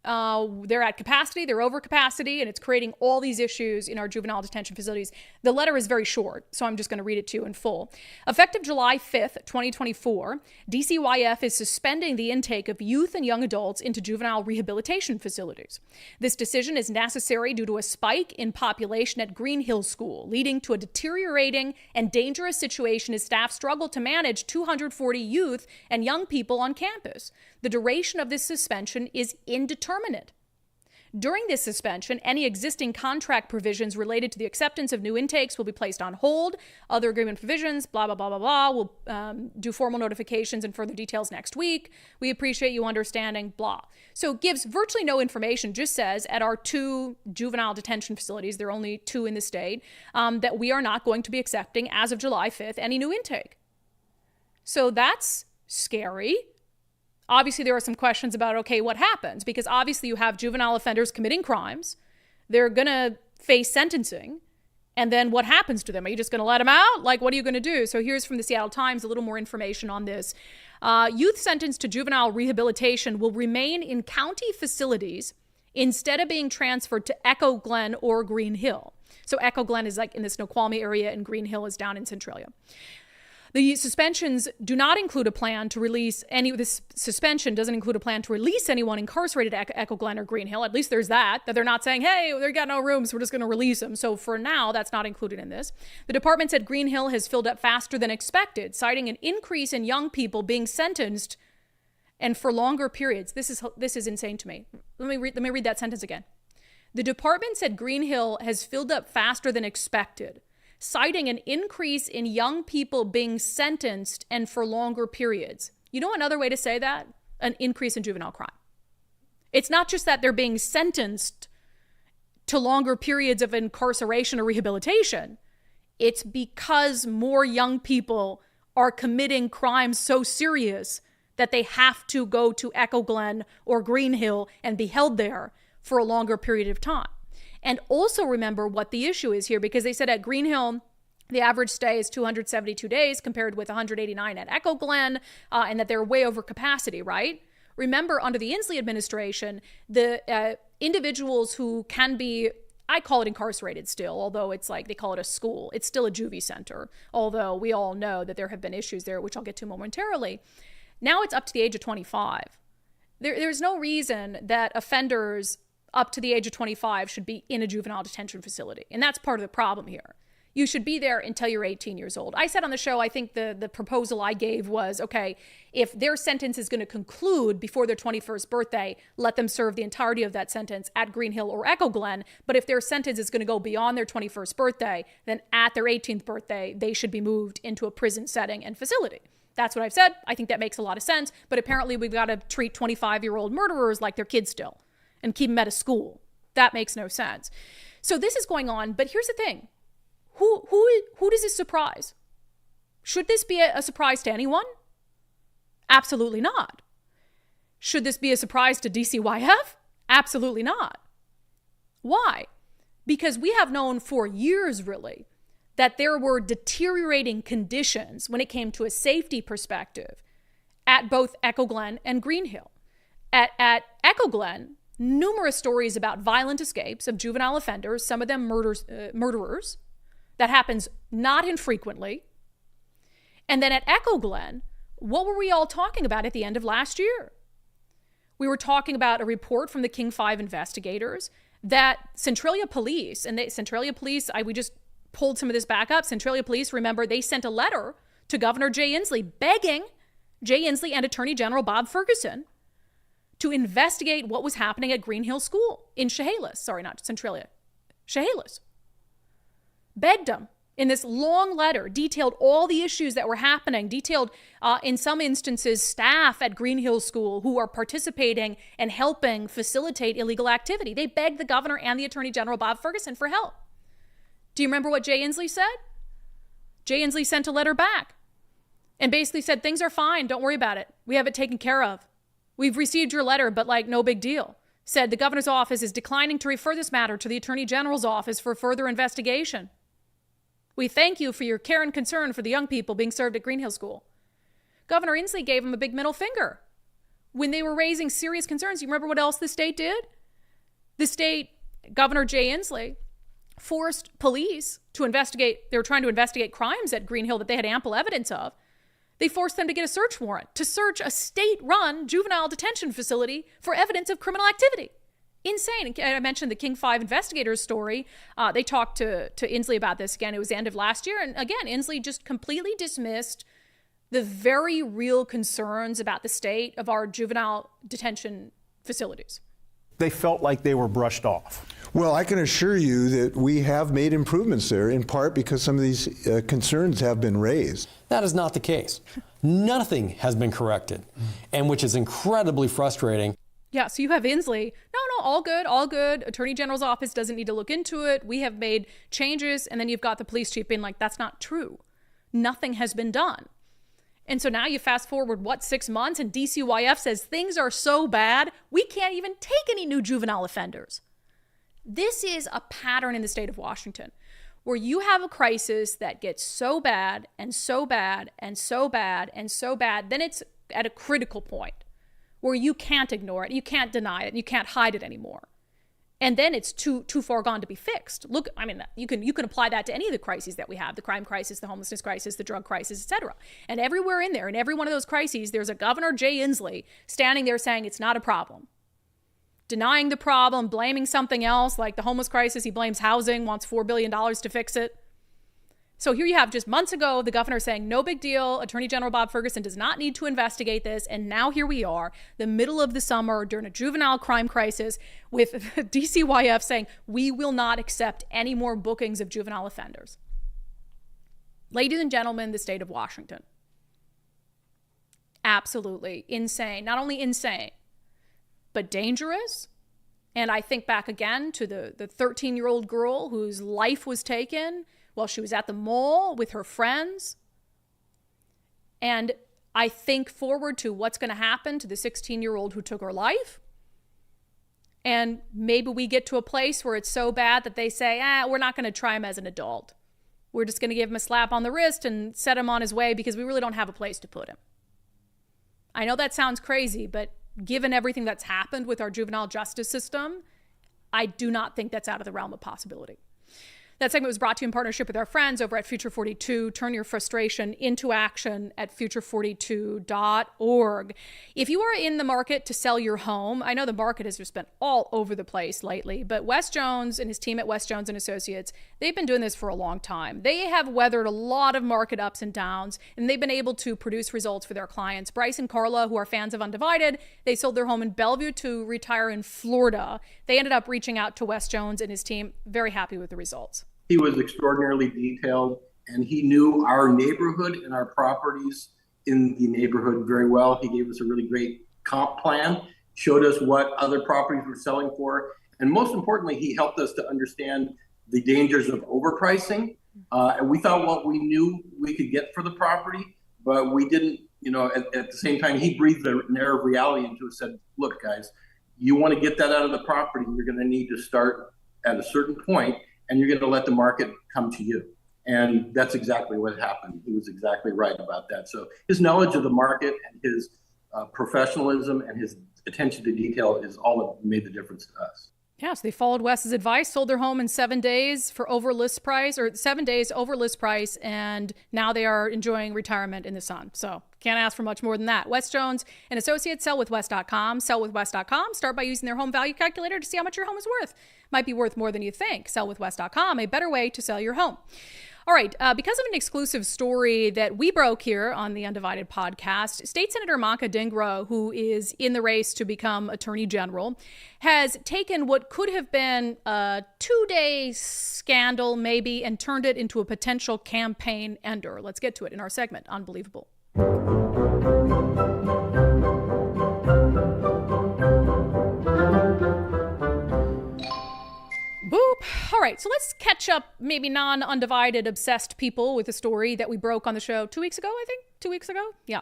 They're at capacity, they're over capacity, and it's creating all these issues in our juvenile detention facilities. The letter is very short, so I'm just going to read it to you in full. Effective July 5th, 2024, DCYF is suspending the intake of youth and young adults into juvenile rehabilitation facilities. This decision is necessary due to a spike in population at Green Hill School, leading to a deteriorating and dangerous situation as staff struggle to manage 240 youth and young people on campus. The duration of this suspension is indeterminate. During this suspension, any existing contract provisions related to the acceptance of new intakes will be placed on hold. Other agreement provisions, blah, blah, blah, blah, blah. We'll do formal notifications and further details next week. We appreciate you understanding, blah. So it gives virtually no information, just says at our 2 juvenile detention facilities, there are only 2 in the state, that we are not going to be accepting, as of July 5th, any new intake. So that's scary. Obviously, there are some questions about, okay, what happens? Because obviously you have juvenile offenders committing crimes. They're going to face sentencing. And then what happens to them? Are you just going to let them out? Like, what are you going to do? So here's from the Seattle Times, a little more information on this. Youth sentenced to juvenile rehabilitation will remain in county facilities instead of being transferred to Echo Glen or Green Hill. So Echo Glen is like in the Snoqualmie area and Green Hill is down in Centralia. The suspensions do not include a plan to release this suspension doesn't include a plan to release anyone incarcerated at Echo Glen or Green Hill. At least there's that they're not saying, hey, they got no rooms, we're just going to release them. So for now, that's not included in this. The department said Green Hill has filled up faster than expected, citing an increase in young people being sentenced and for longer periods. This is insane to me. Let me read that sentence again. The department said Green Hill has filled up faster than expected, citing an increase in young people being sentenced and for longer periods. You know another way to say that? An increase in juvenile crime. It's not just that they're being sentenced to longer periods of incarceration or rehabilitation. It's because more young people are committing crimes so serious that they have to go to Echo Glen or Green Hill and be held there for a longer period of time. And also remember what the issue is here, because they said at Green Hill, the average stay is 272 days compared with 189 at Echo Glen, and that they're way over capacity, right? Remember, under the Inslee administration, the individuals who can be, I call it incarcerated still, although it's like they call it a school. It's still a juvie center, although we all know that there have been issues there, which I'll get to momentarily. Now it's up to the age of 25. There's no reason that offenders up to the age of 25 should be in a juvenile detention facility. And that's part of the problem here. You should be there until you're 18 years old. I said on the show, I think the proposal I gave was, okay, if their sentence is going to conclude before their 21st birthday, let them serve the entirety of that sentence at Green Hill or Echo Glen. But if their sentence is going to go beyond their 21st birthday, then at their 18th birthday, they should be moved into a prison setting and facility. That's what I've said. I think that makes a lot of sense. But apparently we've got to treat 25-year-old murderers like they're kids still and keep them at a school. That makes no sense. So this is going on. But here's the thing. Who does this surprise? Should this be a surprise to anyone? Absolutely not. Should this be a surprise to DCYF? Absolutely not. Why? Because we have known for years, really, that there were deteriorating conditions when it came to a safety perspective at both Echo Glen and Green Hill. At Echo Glen, numerous stories about violent escapes of juvenile offenders, some of them murderers. That happens not infrequently. And then at Echo Glen, what were we all talking about at the end of last year? We were talking about a report from the King 5 investigators that Centralia Police, we just pulled some of this back up. Centralia Police, remember, they sent a letter to Governor Jay Inslee begging Jay Inslee and Attorney General Bob Ferguson to investigate what was happening at Green Hill School in Chehalis. Sorry, not Centralia. Chehalis. Begged them in this long letter, detailed all the issues that were happening, detailed, in some instances, staff at Green Hill School who are participating and helping facilitate illegal activity. They begged the governor and the Attorney General, Bob Ferguson, for help. Do you remember what Jay Inslee said? Jay Inslee sent a letter back and basically said, things are fine. Don't worry about it. We have it taken care of. We've received your letter, but no big deal. Said the governor's office is declining to refer this matter to the Attorney General's office for further investigation. We thank you for your care and concern for the young people being served at Green Hill School. Governor Inslee gave him a big middle finger when they were raising serious concerns. You remember what else the state did? The state, Governor Jay Inslee, forced police to investigate. They were trying to investigate crimes at Green Hill that they had ample evidence of. They forced them to get a search warrant to search a state-run juvenile detention facility for evidence of criminal activity. Insane. I mentioned the King 5 investigators story. They talked to Inslee about this again. It was the end of last year. And again, Inslee just completely dismissed the very real concerns about the state of our juvenile detention facilities.
They felt like they were brushed off.
Well, I can assure you that we have made improvements there, in part because some of these concerns have been raised.
That is not the case. Nothing has been corrected, and which is incredibly frustrating.
Yeah, so you have Inslee. No, all good, all good. Attorney General's office doesn't need to look into it. We have made changes. And then you've got the police chief being like, that's not true. Nothing has been done. And so now you fast forward, 6 months, and DCYF says things are so bad, we can't even take any new juvenile offenders. This is a pattern in the state of Washington where you have a crisis that gets so bad and so bad and so bad and so bad, then it's at a critical point where you can't ignore it, you can't deny it, you can't hide it anymore. And then it's too far gone to be fixed. Look, I mean, you can apply that to any of the crises that we have, the crime crisis, the homelessness crisis, the drug crisis, etc. And everywhere in there, in every one of those crises, there's a Governor Jay Inslee standing there saying it's not a problem. Denying the problem, blaming something else, like the homeless crisis, he blames housing, wants $4 billion to fix it. So here you have just months ago, the governor saying, no big deal. Attorney General Bob Ferguson does not need to investigate this. And now here we are, the middle of the summer during a juvenile crime crisis with DCYF saying, we will not accept any more bookings of juvenile offenders. Ladies and gentlemen, the state of Washington. Absolutely insane. Not only insane, but dangerous. And I think back again to the 13-year-old girl whose life was taken while she was at the mall with her friends. And I think forward to what's going to happen to the 16-year-old who took her life. And maybe we get to a place where it's so bad that they say, we're not going to try him as an adult. We're just going to give him a slap on the wrist and set him on his way because we really don't have a place to put him. I know that sounds crazy, but given everything that's happened with our juvenile justice system, I do not think that's out of the realm of possibility. That segment was brought to you in partnership with our friends over at Future 42. Turn your frustration into action at future42.org. If you are in the market to sell your home, I know the market has just been all over the place lately, but Wes Jones and his team at Wes Jones and Associates, they've been doing this for a long time. They have weathered a lot of market ups and downs, and they've been able to produce results for their clients. Bryce and Carla, who are fans of unDivided, they sold their home in Bellevue to retire in Florida. They ended up reaching out to Wes Jones and his team. Very happy with the results.
He was extraordinarily detailed, and he knew our neighborhood and our properties in the neighborhood very well. He gave us a really great comp plan, showed us what other properties were selling for, and most importantly, he helped us to understand the dangers of overpricing And we thought what we knew we could get for the property, but we didn't, at the same time, he breathed an air of reality into us, said, look, guys, you want to get that out of the property, you're going to need to start at a certain point, and you're going to let the market come to you. And that's exactly what happened. He was exactly right about that. So his knowledge of the market and his professionalism and his attention to detail is all that made the difference to us.
Yeah, so they followed Wes's advice, sold their home in 7 days for over list price, or 7 days over list price, and now they are enjoying retirement in the sun. So can't ask for much more than that. Wes Jones and Associates, sellwithwes.com. Sellwithwes.com. Start by using their home value calculator to see how much your home is worth. Might be worth more than you think. Sellwithwes.com, a better way to sell your home. All right, because of an exclusive story that we broke here on the Undivided podcast, State Senator Manka Dhingra, who is in the race to become Attorney General, has taken what could have been a 2-day scandal, maybe, and turned it into a potential campaign ender. Let's get to it in our segment, Unbelievable. Boop. All right, so let's catch up maybe non-undivided obsessed people with a story that we broke on the show 2 weeks ago, I think. 2 weeks ago? Yeah.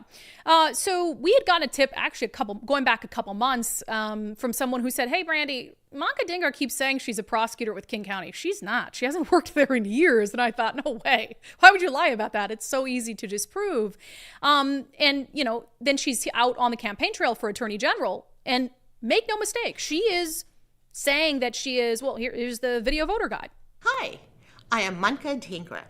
So we had gotten a tip, actually going back a couple months, from someone who said, hey, Brandi, Manka Dhingra keeps saying she's a prosecutor with King County. She's not. She hasn't worked there in years. And I thought, no way. Why would you lie about that? It's so easy to disprove. And, then she's out on the campaign trail for Attorney General. And make no mistake, she is saying that she is, well, here's the video voter guide.
Hi, I am Manka Dhingra,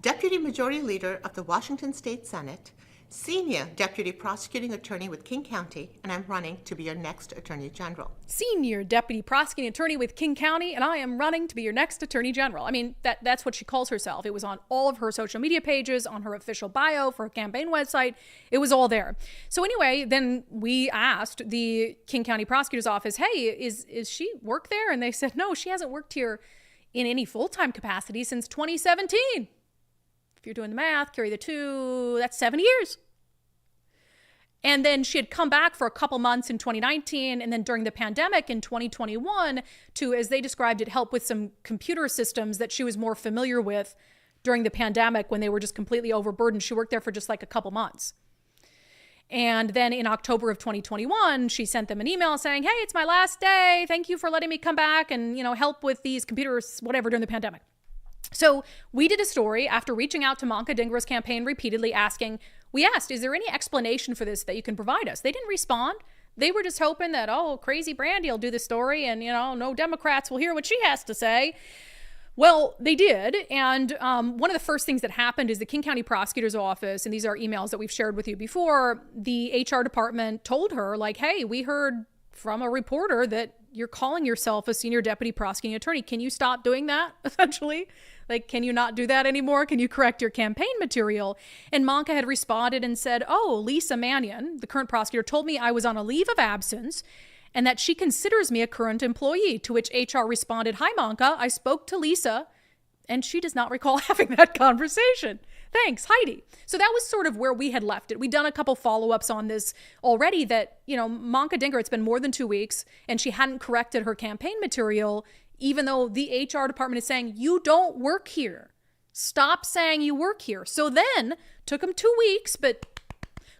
Deputy Majority Leader of the Washington State Senate, Senior Deputy Prosecuting Attorney with King County, and I'm running to be your next Attorney General.
Senior Deputy Prosecuting Attorney with King County, and I am running to be your next Attorney General. I mean, that's what she calls herself. It was on all of her social media pages, on her official bio for her campaign website. It was all there. So anyway, then we asked the King County Prosecutor's Office, hey, is she work there? And they said, no, she hasn't worked here in any full-time capacity since 2017. If you're doing the math, carry the 2, that's 7 years. And then she had come back for a couple months in 2019, and then during the pandemic in 2021 to, as they described it, help with some computer systems that she was more familiar with during the pandemic when they were just completely overburdened. She worked there for just like a couple months. And then in October of 2021, she sent them an email saying, hey, it's my last day. Thank you for letting me come back and, help with these computers, whatever, during the pandemic. So we did a story after reaching out to Manka Dhingra's campaign repeatedly we asked, is there any explanation for this that you can provide us? They didn't respond. They were just hoping that, crazy Brandi will do the story and, no Democrats will hear what she has to say. Well, they did. And one of the first things that happened is the King County Prosecutor's Office, and these are emails that we've shared with you before, the HR department told her, like, hey, we heard from a reporter that you're calling yourself a senior deputy prosecuting attorney. Can you stop doing that, essentially? Like, can you not do that anymore? Can you correct your campaign material? And Manka had responded and said, Lisa Mannion, the current prosecutor, told me I was on a leave of absence and that she considers me a current employee, to which HR responded, hi, Manka, I spoke to Lisa, and she does not recall having that conversation. Thanks, Heidi. So that was sort of where we had left it. We'd done a couple follow-ups on this already that, Manka Dhingra, it's been more than 2 weeks, and she hadn't corrected her campaign material, even though the HR department is saying, you don't work here. Stop saying you work here. So then, took them 2 weeks, but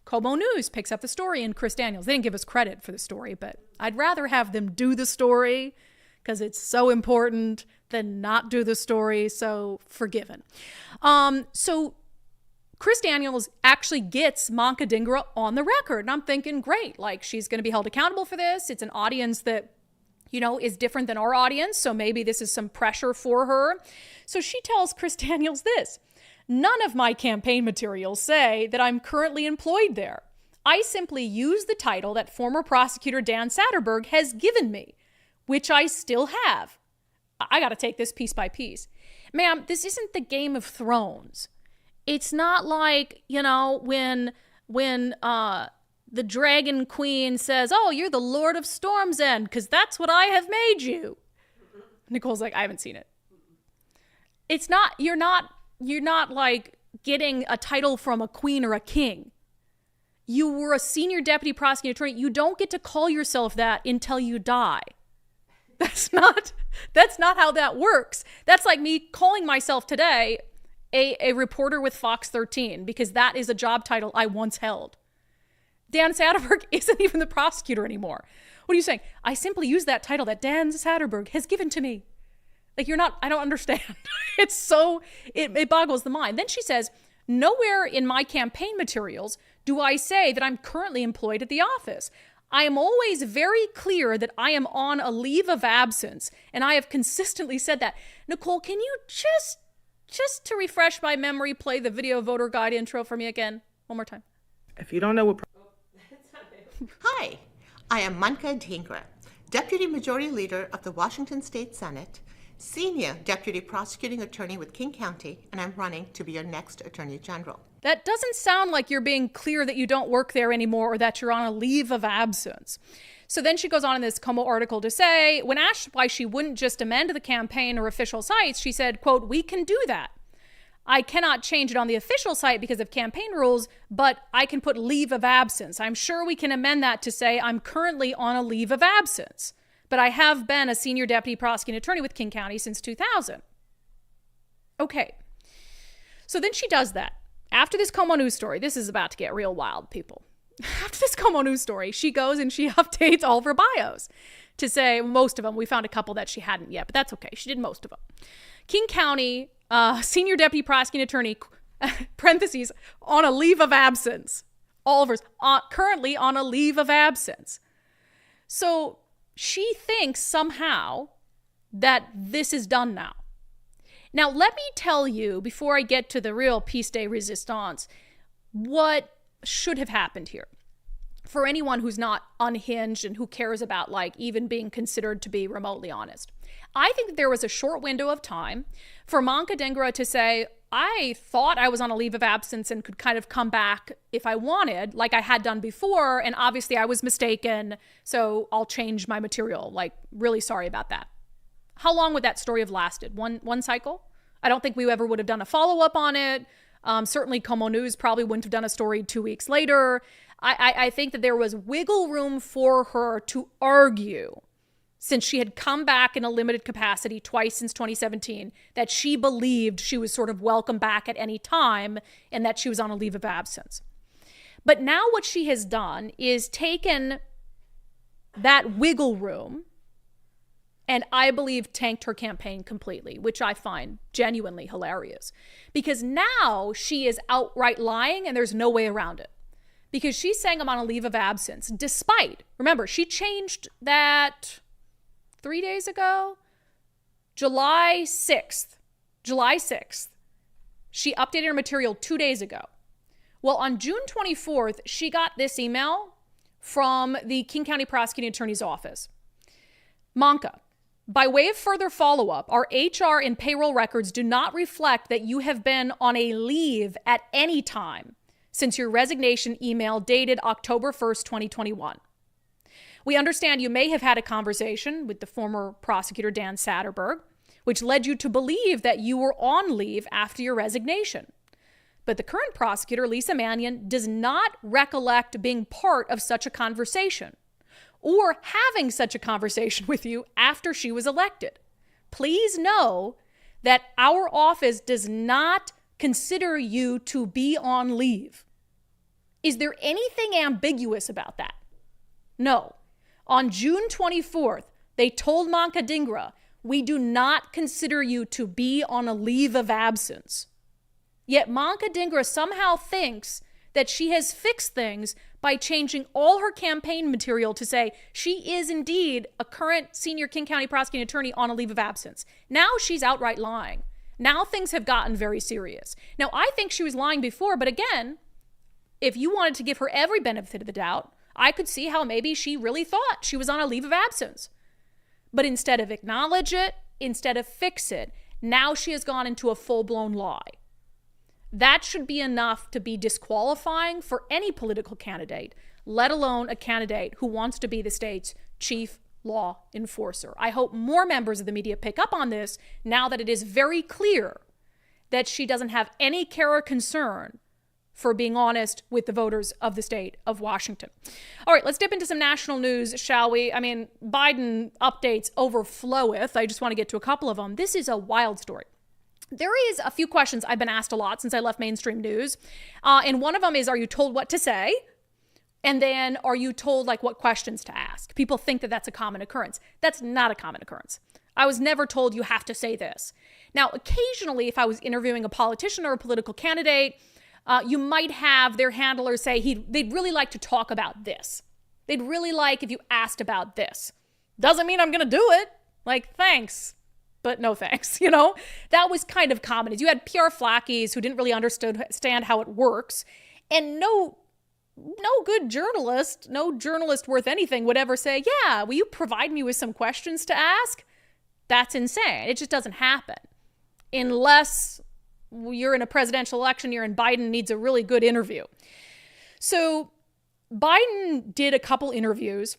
Kobo News picks up the story, and Chris Daniels. They didn't give us credit for the story, but I'd rather have them do the story because it's so important than not do the story, so forgiven. So Chris Daniels actually gets Manka Dhingra on the record, and I'm thinking, great, like she's going to be held accountable for this. It's an audience that, is different than our audience, so maybe this is some pressure for her. So she tells Chris Daniels this: none of my campaign materials say that I'm currently employed there. I simply use the title that former prosecutor Dan Satterberg has given me, which I still have. I got to take this piece by piece. Ma'am, this isn't the Game of Thrones. It's not like, when the Dragon Queen says, you're the Lord of Storm's End, because that's what I have made you. Nicole's like, I haven't seen it. It's not, you're not like getting a title from a queen or a king. You were a senior deputy prosecuting attorney. You don't get to call yourself that until you die. That's not how that works. That's like me calling myself today a reporter with Fox 13, because that is a job title I once held. Dan Satterberg isn't even the prosecutor anymore. What are you saying? I simply use that title that Dan Satterberg has given to me. Like, I don't understand. It's so, it boggles the mind. Then she says, nowhere in my campaign materials do I say that I'm currently employed at the office. I am always very clear that I am on a leave of absence, and I have consistently said that. Nicole, can you just to refresh my memory, play the video voter guide intro for me again? One more time.
If you don't know what...
Hi, I am Manka Dhingra, Deputy Majority Leader of the Washington State Senate, Senior Deputy Prosecuting Attorney with King County, and I'm running to be your next Attorney General.
That doesn't sound like you're being clear that you don't work there anymore or that you're on a leave of absence. So then she goes on in this Como article to say, when asked why she wouldn't just amend the campaign or official sites, she said, quote, "We can do that. I cannot change it on the official site because of campaign rules, but I can put leave of absence. I'm sure we can amend that to say I'm currently on a leave of absence, but I have been a senior deputy prosecuting attorney with King County since 2000. Okay. So then she does that. After this Como News story, this is about to get real wild, people. After this Como News story, she goes and she updates all of her bios to say most of them. We found a couple that she hadn't yet, but that's okay. She did most of them. King County, senior deputy prosecuting attorney, parentheses, on a leave of absence. All of hers, currently on a leave of absence. So she thinks somehow that this is done now. Now, let me tell you, before I get to the real piece de resistance, what should have happened here. For anyone who's not unhinged and who cares about, like, even being considered to be remotely honest. I think that there was a short window of time for Manka Dhingra to say, I thought I was on a leave of absence and could kind of come back if I wanted, like I had done before, and obviously I was mistaken, so I'll change my material. Like, really sorry about that. How long would that story have lasted? One cycle? I don't think we ever would have done a follow-up on it. Certainly Como News probably wouldn't have done a story 2 weeks later. I think that there was wiggle room for her to argue, since she had come back in a limited capacity twice since 2017, that she believed she was sort of welcome back at any time and that she was on a leave of absence. But now what she has done is taken that wiggle room and I believe tanked her campaign completely, which I find genuinely hilarious. Because now she is outright lying and there's no way around it. Because she's saying I'm on a leave of absence, despite, remember, she changed that 3 days ago, July 6th. She updated her material 2 days ago. Well, on June 24th, she got this email from the King County Prosecuting Attorney's Office. Manka, by way of further follow-up, our HR and payroll records do not reflect that you have been on a leave at any time since your resignation email dated October 1st, 2021. We understand you may have had a conversation with the former prosecutor Dan Satterberg, which led you to believe that you were on leave after your resignation. But the current prosecutor, Lisa Mannion, does not recollect being part of such a conversation or having such a conversation with you after she was elected. Please know that our office does not consider you to be on leave. Is there anything ambiguous about that? No. On June 24th, they told Manka Dhingra, we do not consider you to be on a leave of absence. Yet Manka Dhingra somehow thinks that she has fixed things by changing all her campaign material to say she is indeed a current senior King County prosecuting attorney on a leave of absence. Now she's outright lying. Now things have gotten very serious. Now, I think she was lying before, but again, if you wanted to give her every benefit of the doubt, I could see how maybe she really thought she was on a leave of absence. But instead of acknowledge it, instead of fix it, now she has gone into a full-blown lie. That should be enough to be disqualifying for any political candidate, let alone a candidate who wants to be the state's chief law enforcer. I hope more members of the media pick up on this now that it is very clear that she doesn't have any care or concern for being honest with the voters of the state of Washington. All right, let's dip into some national news, shall we? I mean, Biden updates overfloweth. I just want to get to a couple of them. This is a wild story. There is a few questions I've been asked a lot since I left mainstream news. And one of them is, are you told what to say? And then are you told like what questions to ask? People think that that's a common occurrence. That's not a common occurrence. I was never told you have to say this. Now, occasionally, if I was interviewing a politician or a political candidate, you might have their handler say they'd really like to talk about this. They'd really like if you asked about this. Doesn't mean I'm going to do it. Like, thanks, but no thanks. You know, that was kind of common. Is you had PR flackies who didn't really understand how it works, and no good journalist, no journalist worth anything would ever say, yeah, will you provide me with some questions to ask? That's insane. It just doesn't happen unless you're in a presidential election year and Biden needs a really good interview. So Biden did a couple interviews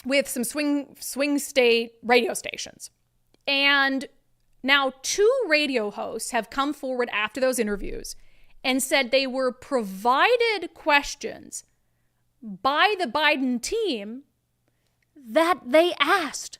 with some swing state radio stations. And now 2 radio hosts have come forward after those interviews and said they were provided questions by the Biden team that they asked.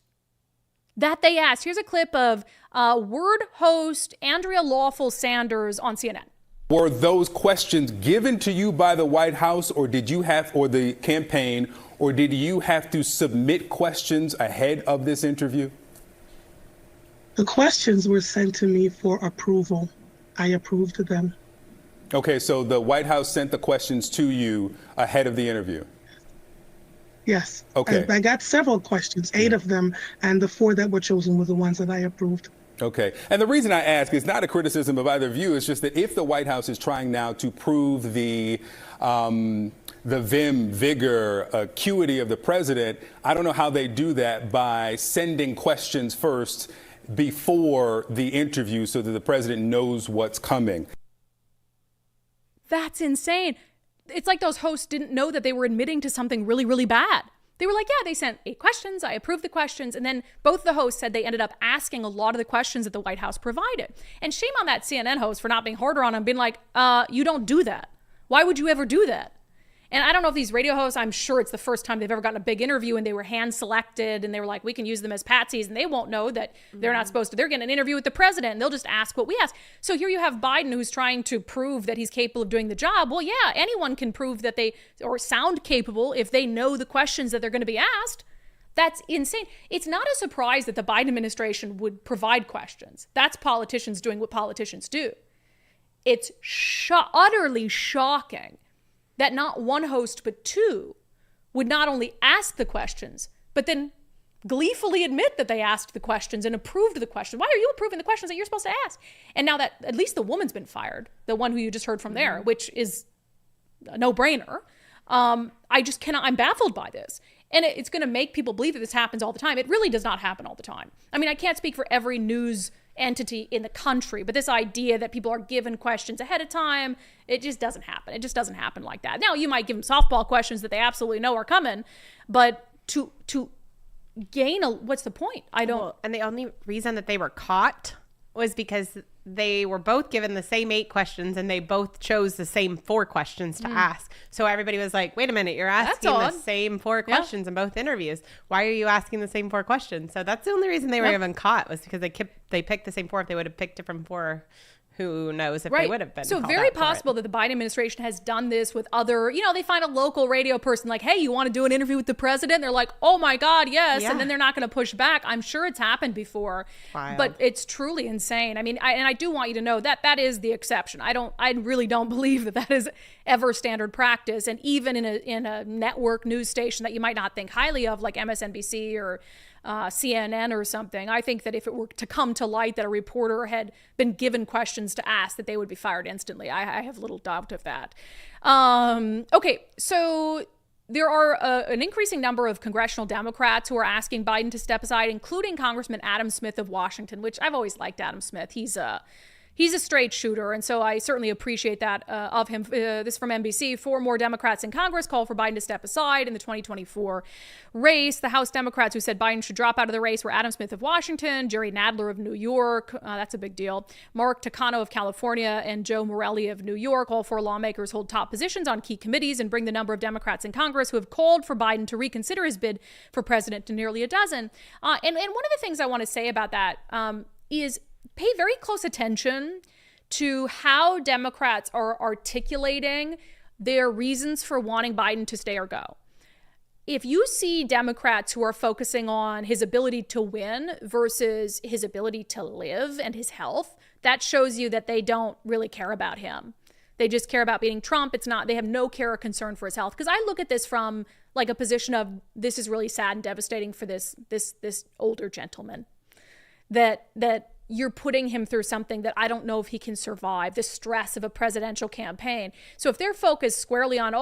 Here's a clip of Word host Andrea Lawful Sanders on CNN.
Were those questions given to you by the White House, or did you have, or the campaign, or did you have to submit questions ahead of this interview?
The questions were sent to me for approval. I approved them.
Okay, so the White House sent the questions to you ahead of the interview?
Yes.
Okay.
I got several questions, 8 of them, and the 4 that were chosen were the ones that I approved.
Okay. And the reason I ask is not a criticism of either of you. It's just that if the White House is trying now to prove the vim, vigor, acuity of the president, I don't know how they do that by sending questions first before the interview so that the president knows what's coming.
That's insane. It's like those hosts didn't know that they were admitting to something really, really bad. They were like, yeah, they sent 8 questions. I approved the questions. And then both the hosts said they ended up asking a lot of the questions that the White House provided. And shame on that CNN host for not being harder on him, being like, you don't do that. Why would you ever do that? And I don't know if these radio hosts, I'm sure it's the first time they've ever gotten a big interview and they were hand selected and they were like, we can use them as patsies, and they won't know that they're not supposed to. They're getting an interview with the president and they'll just ask what we ask. So here you have Biden who's trying to prove that he's capable of doing the job. Well, yeah, anyone can prove that they or sound capable if they know the questions that they're going to be asked. That's insane. It's not a surprise that the Biden administration would provide questions. That's politicians doing what politicians do. It's utterly shocking that not one host, but 2 would not only ask the questions, but then gleefully admit that they asked the questions and approved the questions. Why are you approving the questions that you're supposed to ask? And now that at least the woman's been fired, the one who you just heard from there, which is a no-brainer. I just cannot, I'm baffled by this. And it's going to make people believe that this happens all the time. It really does not happen all the time. I mean, I can't speak for every news entity in the country, but this idea that people are given questions ahead of time, it just doesn't happen. It just doesn't happen like that. Now, you might give them softball questions that they absolutely know are coming, but to gain what's the point? I don't.
Well, and the only reason that they were caught was because they were both given the same 8 questions and they both chose the same 4 questions to ask. So everybody was like, wait a minute, you're asking the same 4 questions in both interviews. Why are you asking the same 4 questions? So that's the only reason they were even caught, was because they picked the same 4. If they would have picked different 4, who knows if they would have been.
So very possible that the Biden administration has done this with other, they find a local radio person like, hey, you want to do an interview with the president? They're like, oh my God, yes. Yeah. And then they're not going to push back. I'm sure it's happened before, but it's truly insane. I mean, I do want you to know that that is the exception. I really don't believe that is ever standard practice. And even in a network news station that you might not think highly of, like MSNBC or CNN or something, I think that if it were to come to light that a reporter had been given questions to ask, that they would be fired instantly. I have little doubt of that. Okay, so there are an increasing number of congressional Democrats who are asking Biden to step aside, including Congressman Adam Smith of Washington, which I've always liked Adam Smith. He's he's a straight shooter, and so I certainly appreciate that of him. This from NBC. 4 more Democrats in Congress call for Biden to step aside in the 2024 race. The House Democrats who said Biden should drop out of the race were Adam Smith of Washington, Jerry Nadler of New York, that's a big deal, Mark Takano of California, and Joe Morelli of New York. All 4 lawmakers hold top positions on key committees and bring the number of Democrats in Congress who have called for Biden to reconsider his bid for president to nearly a dozen. And one of the things I want to say about that is pay very close attention to how Democrats are articulating their reasons for wanting Biden to stay or go. If you see Democrats who are focusing on his ability to win versus his ability to live and his health, that shows you that they don't really care about him. They just care about beating Trump. They have no care or concern for his health. Because I look at this from like a position of, this is really sad and devastating for this older gentleman. That you're putting him through something that I don't know if he can survive, the stress of a presidential campaign. So if they're focused squarely on,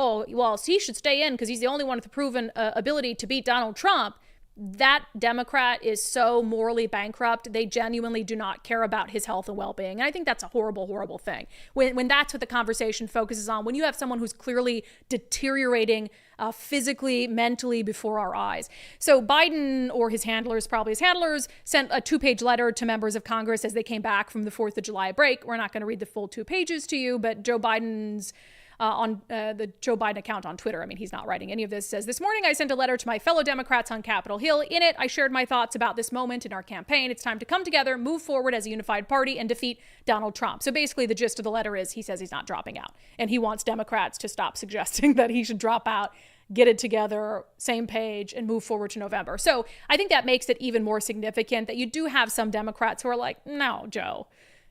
he should stay in because he's the only one with the proven ability to beat Donald Trump, that Democrat is so morally bankrupt, they genuinely do not care about his health and well-being. And I think that's a horrible, horrible thing. When that's what the conversation focuses on, when you have someone who's clearly deteriorating physically, mentally before our eyes. So Biden, or his handlers, probably his handlers, sent a 2-page letter to members of Congress as they came back from the 4th of July break. We're not going to read the full 2 pages to you, but Joe Biden's on the Joe Biden account on Twitter, I mean, he's not writing any of this, says, "This morning I sent a letter to my fellow Democrats on Capitol Hill. In it, I shared my thoughts about this moment in our campaign. It's time to come together, move forward as a unified party, and defeat Donald Trump." So basically the gist of the letter is he says he's not dropping out, and he wants Democrats to stop suggesting that he should drop out, get it together, same page, and move forward to November. So I think that makes it even more significant that you do have some Democrats who are like, no, Joe,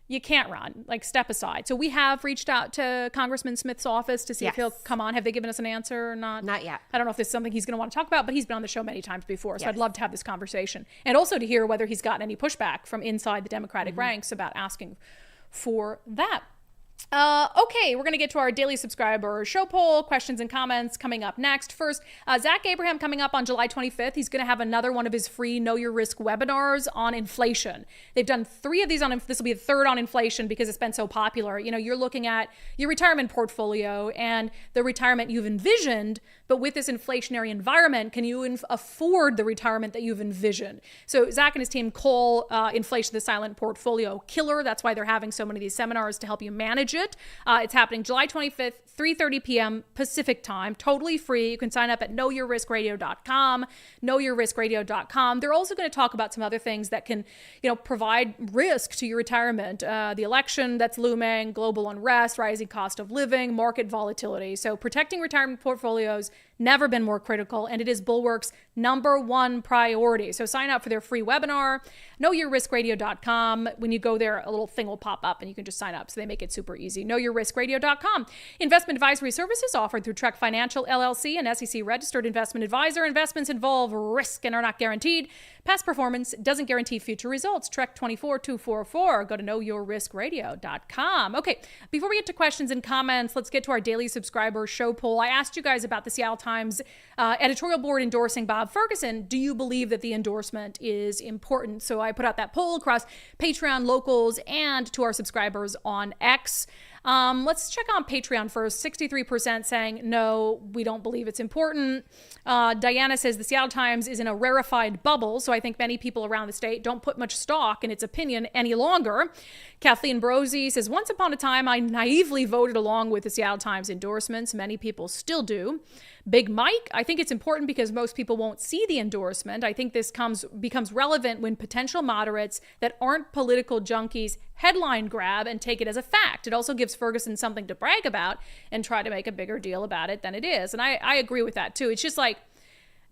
you can't run, like, step aside. So we have reached out to Congressman Smith's office to see if he'll come on. Have they given us an answer or not?
Not yet.
I don't know if this is something he's going to want to talk about, but he's been on the show many times before. So I'd love to have this conversation. And also to hear whether he's gotten any pushback from inside the Democratic ranks about asking for that. Okay, we're going to get to our daily subscriber show poll, questions and comments coming up next. First, Zach Abraham coming up on July 25th. He's going to have another one of his free Know Your Risk webinars on inflation. They've done 3 of these this will be the 3rd on inflation because it's been so popular. You know, you're looking at your retirement portfolio and the retirement you've envisioned, but with this inflationary environment, can you afford the retirement that you've envisioned? So Zach and his team call inflation the silent portfolio killer. That's why they're having so many of these seminars to help you manage it. It's happening July 25th, 3:30 p.m. Pacific time, totally free. You can sign up at knowyourriskradio.com, knowyourriskradio.com. They're also going to talk about some other things that can, provide risk to your retirement. The election that's looming, global unrest, rising cost of living, market volatility. So protecting retirement portfolios never been more critical, and it is Bulwark's #1 priority. So sign up for their free webinar, knowyourriskradio.com. When you go there, a little thing will pop up and you can just sign up. So they make it super easy. Knowyourriskradio.com. Investment advisory services offered through Trek Financial LLC, an SEC registered investment advisor. Investments involve risk and are not guaranteed. Past performance doesn't guarantee future results. Trek 24244. Go to knowyourriskradio.com. Okay, before we get to questions and comments, let's get to our daily subscriber show poll. I asked you guys about the Seattle Times editorial board endorsing Bob Ferguson. Do you believe that the endorsement is important? So I put out that poll across Patreon, locals, and to our subscribers on X. Let's check on Patreon first. 63% saying, no, we don't believe it's important. Diana says the Seattle Times is in a rarefied bubble, so I think many people around the state don't put much stock in its opinion any longer. Kathleen Brosey says, once upon a time, I naively voted along with the Seattle Times endorsements. Many people still do. Big Mike, I think it's important because most people won't see the endorsement. I think this becomes relevant when potential moderates that aren't political junkies headline grab and take it as a fact. It also gives Ferguson something to brag about and try to make a bigger deal about it than it is. And I agree with that too. It's just like,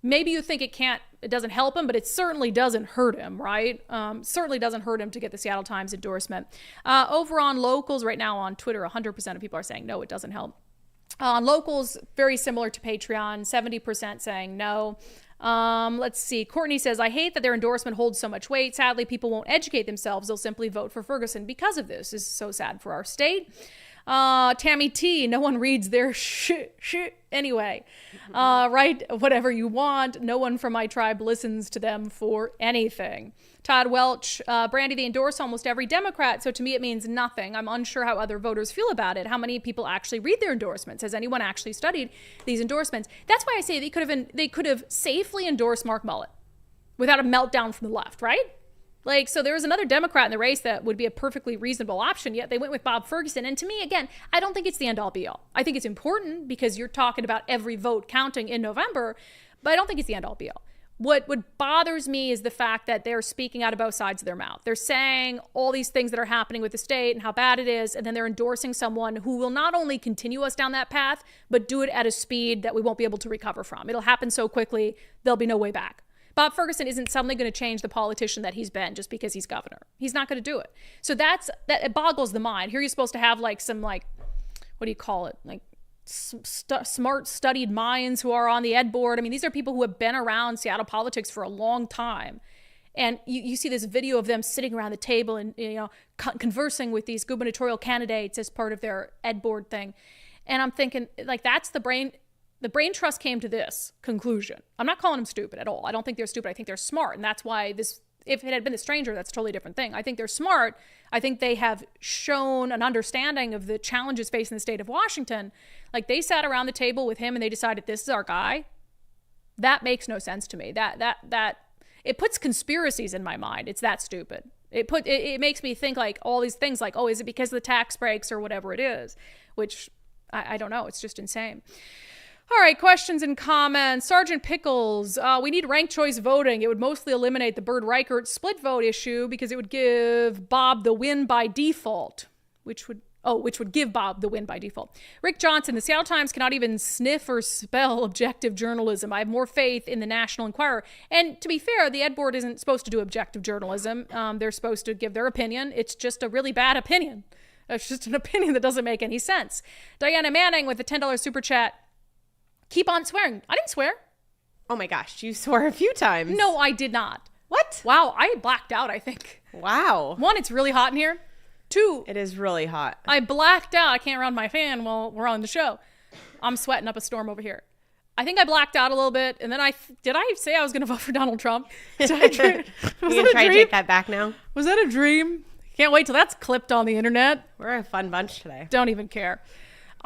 maybe you think it doesn't help him, but it certainly doesn't hurt him, right? Certainly doesn't hurt him to get the Seattle Times endorsement. Over on locals right now on Twitter, 100% of people are saying, no, it doesn't help. On locals, very similar to Patreon, 70% saying no. Let's see. Courtney says, I hate that their endorsement holds so much weight. Sadly, people won't educate themselves. They'll simply vote for Ferguson because of this. This is so sad for our state. Tammy T, no one reads their shit anyway. Write whatever you want. No one from my tribe listens to them for anything. Todd Welch, Brandi, they endorse almost every Democrat, so to me it means nothing. I'm unsure how other voters feel about it. How many people actually read their endorsements? Has anyone actually studied these endorsements? That's why I say they could have safely endorsed Mark Mullet without a meltdown from the left, right? Like, so there was another Democrat in the race that would be a perfectly reasonable option, yet they went with Bob Ferguson. And to me, again, I don't think it's the end-all be-all. I think it's important because you're talking about every vote counting in November, but I don't think it's the end-all be-all. What bothers me is the fact that they're speaking out of both sides of their mouth. They're saying all these things that are happening with the state and how bad it is, and then they're endorsing someone who will not only continue us down that path, but do it at a speed that we won't be able to recover from. It'll happen so quickly, there'll be no way back. Bob Ferguson isn't suddenly going to change the politician that he's been just because he's governor. He's not going to do it. So that it boggles the mind. Here you're supposed to have like some like, what do you call it? Like smart studied minds who are on the ed board. I mean, these are people who have been around Seattle politics for a long time. And you see this video of them sitting around the table and, conversing with these gubernatorial candidates as part of their ed board thing. And I'm thinking, like, that's the brain trust came to this conclusion. I'm not calling them stupid at all. I don't think they're stupid. I think they're smart. And that's why if it had been a stranger, that's a totally different thing. I think they're smart. I think they have shown an understanding of the challenges facing the state of Washington. Like, they sat around the table with him and they decided, this is our guy. That makes no sense to me. That it puts conspiracies in my mind. It's that stupid. It makes me think like all these things like, oh, is it because of the tax breaks or whatever it is? Which I don't know. It's just insane. All right, questions and comments. Sergeant Pickles, we need ranked choice voting. It would mostly eliminate the Byrd-Reichert split vote issue because it would give Bob the win by default, which would give Bob the win by default. Rick Johnson, the Seattle Times cannot even sniff or spell objective journalism. I have more faith in the National Enquirer. And to be fair, the Ed Board isn't supposed to do objective journalism. They're supposed to give their opinion. It's just a really bad opinion. It's just an opinion that doesn't make any sense. Diana Manning with a $10 super chat. Keep on swearing. I didn't swear.
Oh my gosh, you swore a few times.
No, I did not.
What?
Wow, I blacked out, I think.
Wow.
1, it's really hot in here. 2,
it is really hot.
I blacked out. I can't run my fan while we're on the show. I'm sweating up a storm over here. I think I blacked out a little bit, and then did I say I was going to vote for Donald Trump?
Was that a dream? Try to take that back now?
Was that a dream? Can't wait till that's clipped on the internet.
We're a fun bunch today.
Don't even care.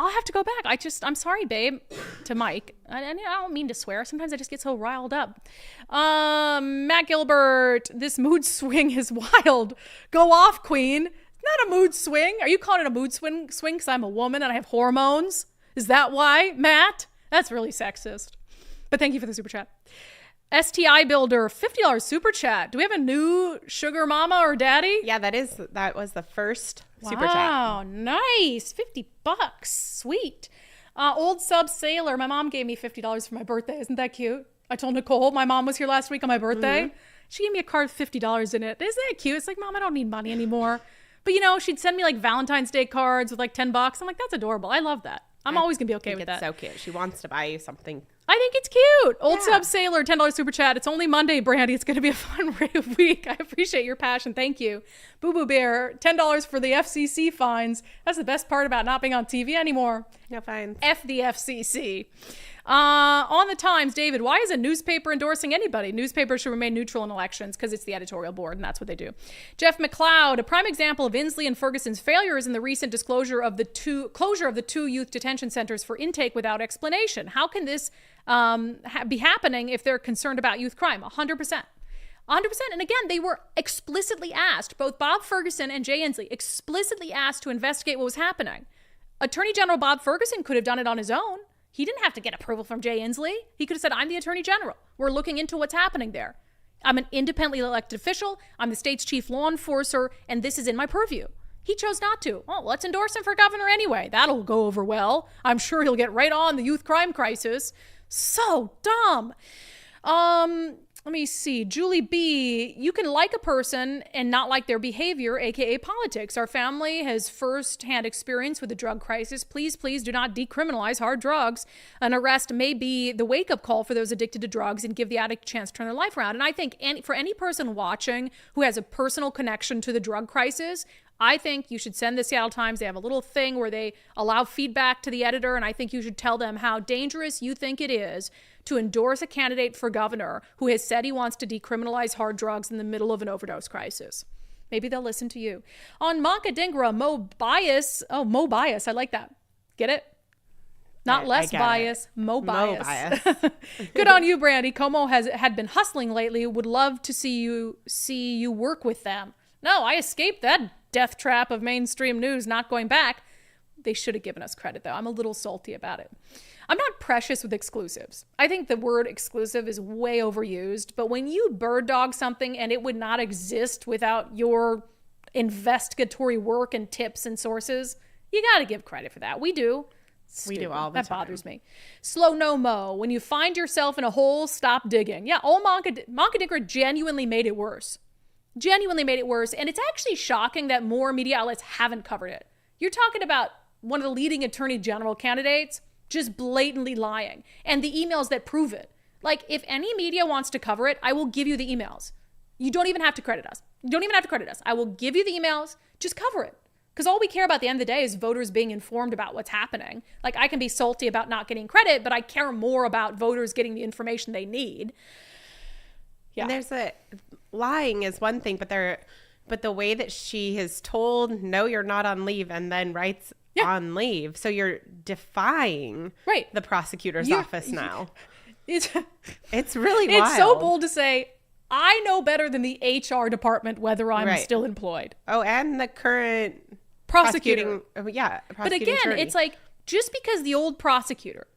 I'll have to go back. I'm sorry, babe, to Mike. I don't mean to swear. Sometimes I just get so riled up. Matt Gilbert, this mood swing is wild. Go off, queen. Not a mood swing. Are you calling it a mood swing because I'm a woman and I have hormones? Is that why, Matt? That's really sexist. But thank you for the super chat. STI Builder, $50 super chat. Do we have a new sugar mama or daddy?
Yeah, that was the first super chat.
Wow, nice. $50. Sweet. Old Sub Sailor, my mom gave me $50 for my birthday. Isn't that cute? I told Nicole my mom was here last week on my birthday. Mm-hmm. She gave me a card with $50 in it. Isn't that cute? It's like, Mom, I don't need money anymore. But she'd send me like Valentine's Day cards with like $10. I'm like, that's adorable. I love that. I'm always going to be okay with that.
It's so cute. She wants to buy you something.
I think it's cute. Old Sub Sailor, $10 super chat. It's only Monday, Brandi. It's going to be a fun week. I appreciate your passion. Thank you. Boo Boo Bear, $10 for the FCC fines. That's the best part about not being on TV anymore.
No fines.
F the FCC. On the Times, David, why is a newspaper endorsing anybody? Newspapers should remain neutral in elections because it's the editorial board and that's what they do. Jeff McLeod, a prime example of Inslee and Ferguson's failures in the recent closure of the two youth detention centers for intake without explanation. How can this be happening if they're concerned about youth crime? 100%. And again, they were explicitly asked, both Bob Ferguson and Jay Inslee, explicitly asked to investigate what was happening. Attorney General Bob Ferguson could have done it on his own. He didn't have to get approval from Jay Inslee. He could have said, I'm the Attorney General. We're looking into what's happening there. I'm an independently elected official. I'm the state's chief law enforcer, and this is in my purview. He chose not to. Well, let's endorse him for governor anyway. That'll go over well. I'm sure he'll get right on the youth crime crisis. So dumb. Let me see. Julie B, you can like a person and not like their behavior, aka politics. Our family has first-hand experience with the drug crisis. Please do not decriminalize hard drugs. An arrest may be the wake-up call for those addicted to drugs and give the addict a chance to turn their life around. And I think for any person watching who has a personal connection to the drug crisis, I think you should send the Seattle Times. They have a little thing where they allow feedback to the editor, and I think you should tell them how dangerous you think it is to endorse a candidate for governor who has said he wants to decriminalize hard drugs in the middle of an overdose crisis. Maybe they'll listen to you. On Manka Dhingra, Mo Bias. Oh, Mo Bias. I like that. Get it? Not less bias, Mo Bias. Good on you, Brandi. Como had been hustling lately. Would love to see you work with them. No, I escaped that death trap of mainstream news not going back. They should have given us credit, though. I'm a little salty about it. I'm not precious with exclusives. I think the word exclusive is way overused, but when you bird dog something and it would not exist without your investigatory work and tips and sources, you got to give credit for that. We do. Stupid.
We do all the time.
That bothers me. Slow no mo. When you find yourself in a hole, stop digging. Yeah, old Manka Dhingra genuinely made it worse. Genuinely made it worse. And it's actually shocking that more media outlets haven't covered it. You're talking about one of the leading attorney general candidates just blatantly lying. And the emails that prove it. Like, if any media wants to cover it, I will give you the emails. You don't even have to credit us. I will give you the emails. Just cover it. Because all we care about at the end of the day is voters being informed about what's happening. Like, I can be salty about not getting credit, but I care more about voters getting the information they need. Yeah.
And lying is one thing, but the way that she is told, no, you're not on leave, and then writes on leave. So you're defying the prosecutor's office now. It's really wild.
It's so bold to say, I know better than the HR department whether I'm still employed.
Oh, and the current
prosecutor.
But
again,
attorney.
It's like, just because the old prosecutor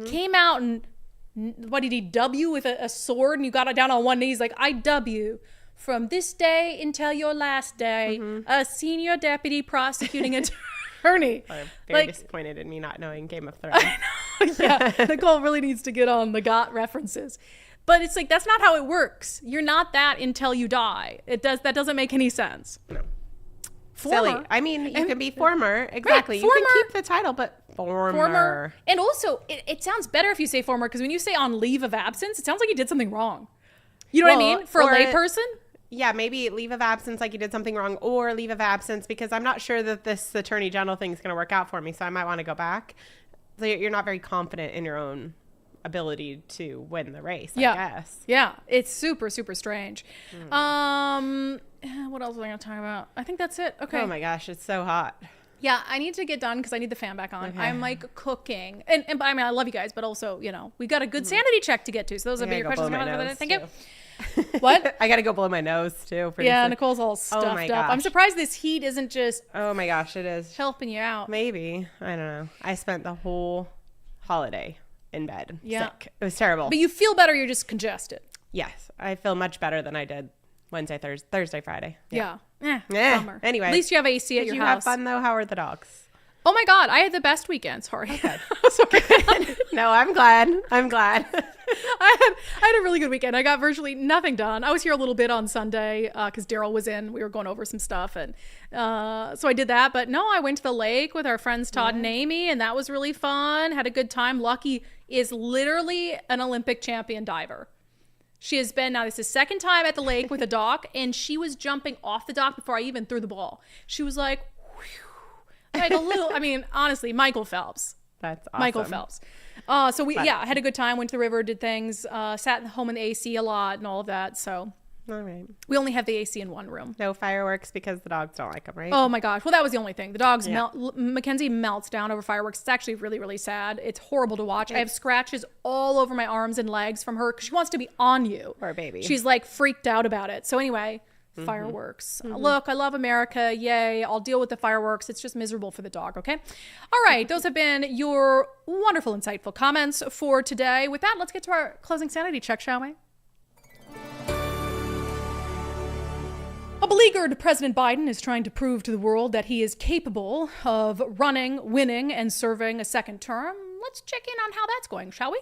came out and, what did he dub you with a sword, and you got it down on one knee, he's like, I dub you from this day until your last day, a senior deputy prosecuting attorney.
I'm very disappointed in me not knowing Game of Thrones.
I know. Yeah, Nicole really needs to get on the GOT references. But it's like, that's not how it works. You're not that until you die. That doesn't make any sense.
No. Silly. I mean, you can be former. Exactly.
Former,
you can keep the title, but former.
And also, it sounds better if you say former, because when you say on leave of absence, it sounds like you did something wrong. You know what I mean? For a layperson?
Yeah, maybe leave of absence like you did something wrong, or leave of absence because I'm not sure that this attorney general thing is going to work out for me, so I might want to go back. So you're not very confident in your own ability to win the race, I guess.
Yeah, it's super, super strange. What else was I going to talk about? I think that's it. Okay.
Oh my gosh, it's so hot.
Yeah, I need to get done because I need the fan back on. Okay. I'm like cooking. And I mean, I love you guys, but also, we got a good sanity check to get to. So those are your questions. Thank you. What?
I got to go blow my nose too.
Yeah, Nicole's all stuffed up. I'm surprised this heat isn't just.
Oh my gosh, it is.
Helping you out.
Maybe. I don't know. I spent the whole holiday in bed. Sick. It was terrible.
But you feel better. You're just congested.
Yes. I feel much better than I did Wednesday, Thursday, Friday.
Yeah. Bummer.
Anyway.
At least you have AC at your house.
Did you have fun though? How are the dogs?
Oh my God, I had the best weekend. Sorry.
Okay. No, I'm glad.
I had a really good weekend. I got virtually nothing done. I was here a little bit on Sunday because Daryl was in. We were going over some stuff. And so I did that. But no, I went to the lake with our friends Todd and Amy, and that was really fun. Had a good time. Lucky is literally an Olympic champion diver. She has been, now this is second time at the lake with a dock, and she was jumping off the dock before I even threw the ball. She was like, like a little, I mean, honestly, Michael Phelps.
That's awesome.
Michael Phelps. So we, had a good time, went to the river, did things, sat home in the AC a lot and all of that. So
all right.
We only have the AC in one room.
No fireworks because the dogs don't like them, right?
Oh my gosh. Well, that was the only thing. The dogs Mackenzie melts down over fireworks. It's actually really, really sad. It's horrible to watch. I have scratches all over my arms and legs from her because she wants to be on you.
Poor baby.
She's like freaked out about it. So anyway, fireworks. Look, I love America. Yay. I'll deal with the fireworks. It's just miserable for the dog. Okay. All right. Those have been your wonderful, insightful comments for today. With that, let's get to our closing sanity check, shall we? A beleaguered President Biden is trying to prove to the world that he is capable of running, winning, and serving a second term. Let's check in on how that's going, shall we?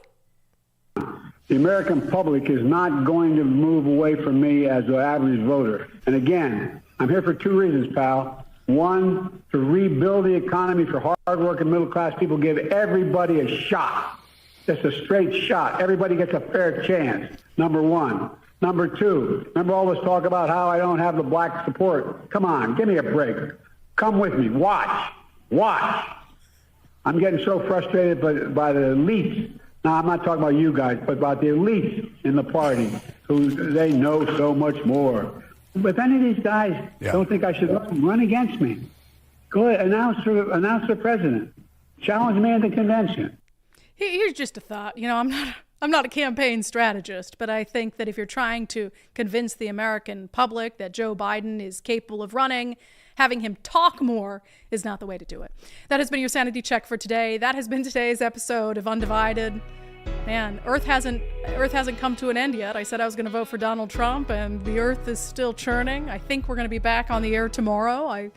The American public is not going to move away from me as an average voter. And again, I'm here for two reasons, pal. One, to rebuild the economy for hard-working middle-class people, give everybody a shot. Just a straight shot. Everybody gets a fair chance, number one. Number two, remember all this talk about how I don't have the black support? Come on, give me a break. Come with me. Watch. I'm getting so frustrated by the elites. Now, I'm not talking about you guys, but about the elites in the party who they know so much more. But if any of these guys don't think I should run against me, go ahead, announce for president. Challenge me in the convention.
Here's just a thought. You know, I'm not a campaign strategist, but I think that if you're trying to convince the American public that Joe Biden is capable of running, having him talk more is not the way to do it. That has been your sanity check for today. That has been today's episode of Undivided. Man, Earth hasn't come to an end yet. I said I was going to vote for Donald Trump, and the Earth is still churning. I think we're going to be back on the air tomorrow. I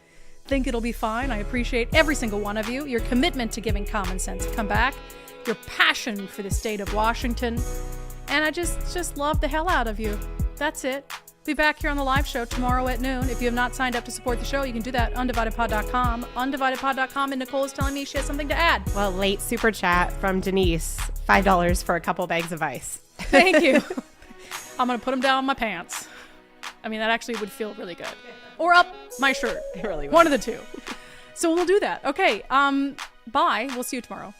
think it'll be fine. I appreciate every single one of you, your commitment to giving common sense a comeback, your passion for the state of Washington, and I just love the hell out of you. That's it. Be back here on the live show tomorrow at noon. If you have not signed up to support the show, you can do that, undividedpod.com. Undividedpod.com, and Nicole is telling me she has something to add.
Well, late super chat from Denise, $5 for a couple bags of ice.
Thank you. I'm going to put them down my pants. I mean, that actually would feel really good. Or up my shirt.
It really would.
One of the two. So we'll do that. Okay. Bye. We'll see you tomorrow.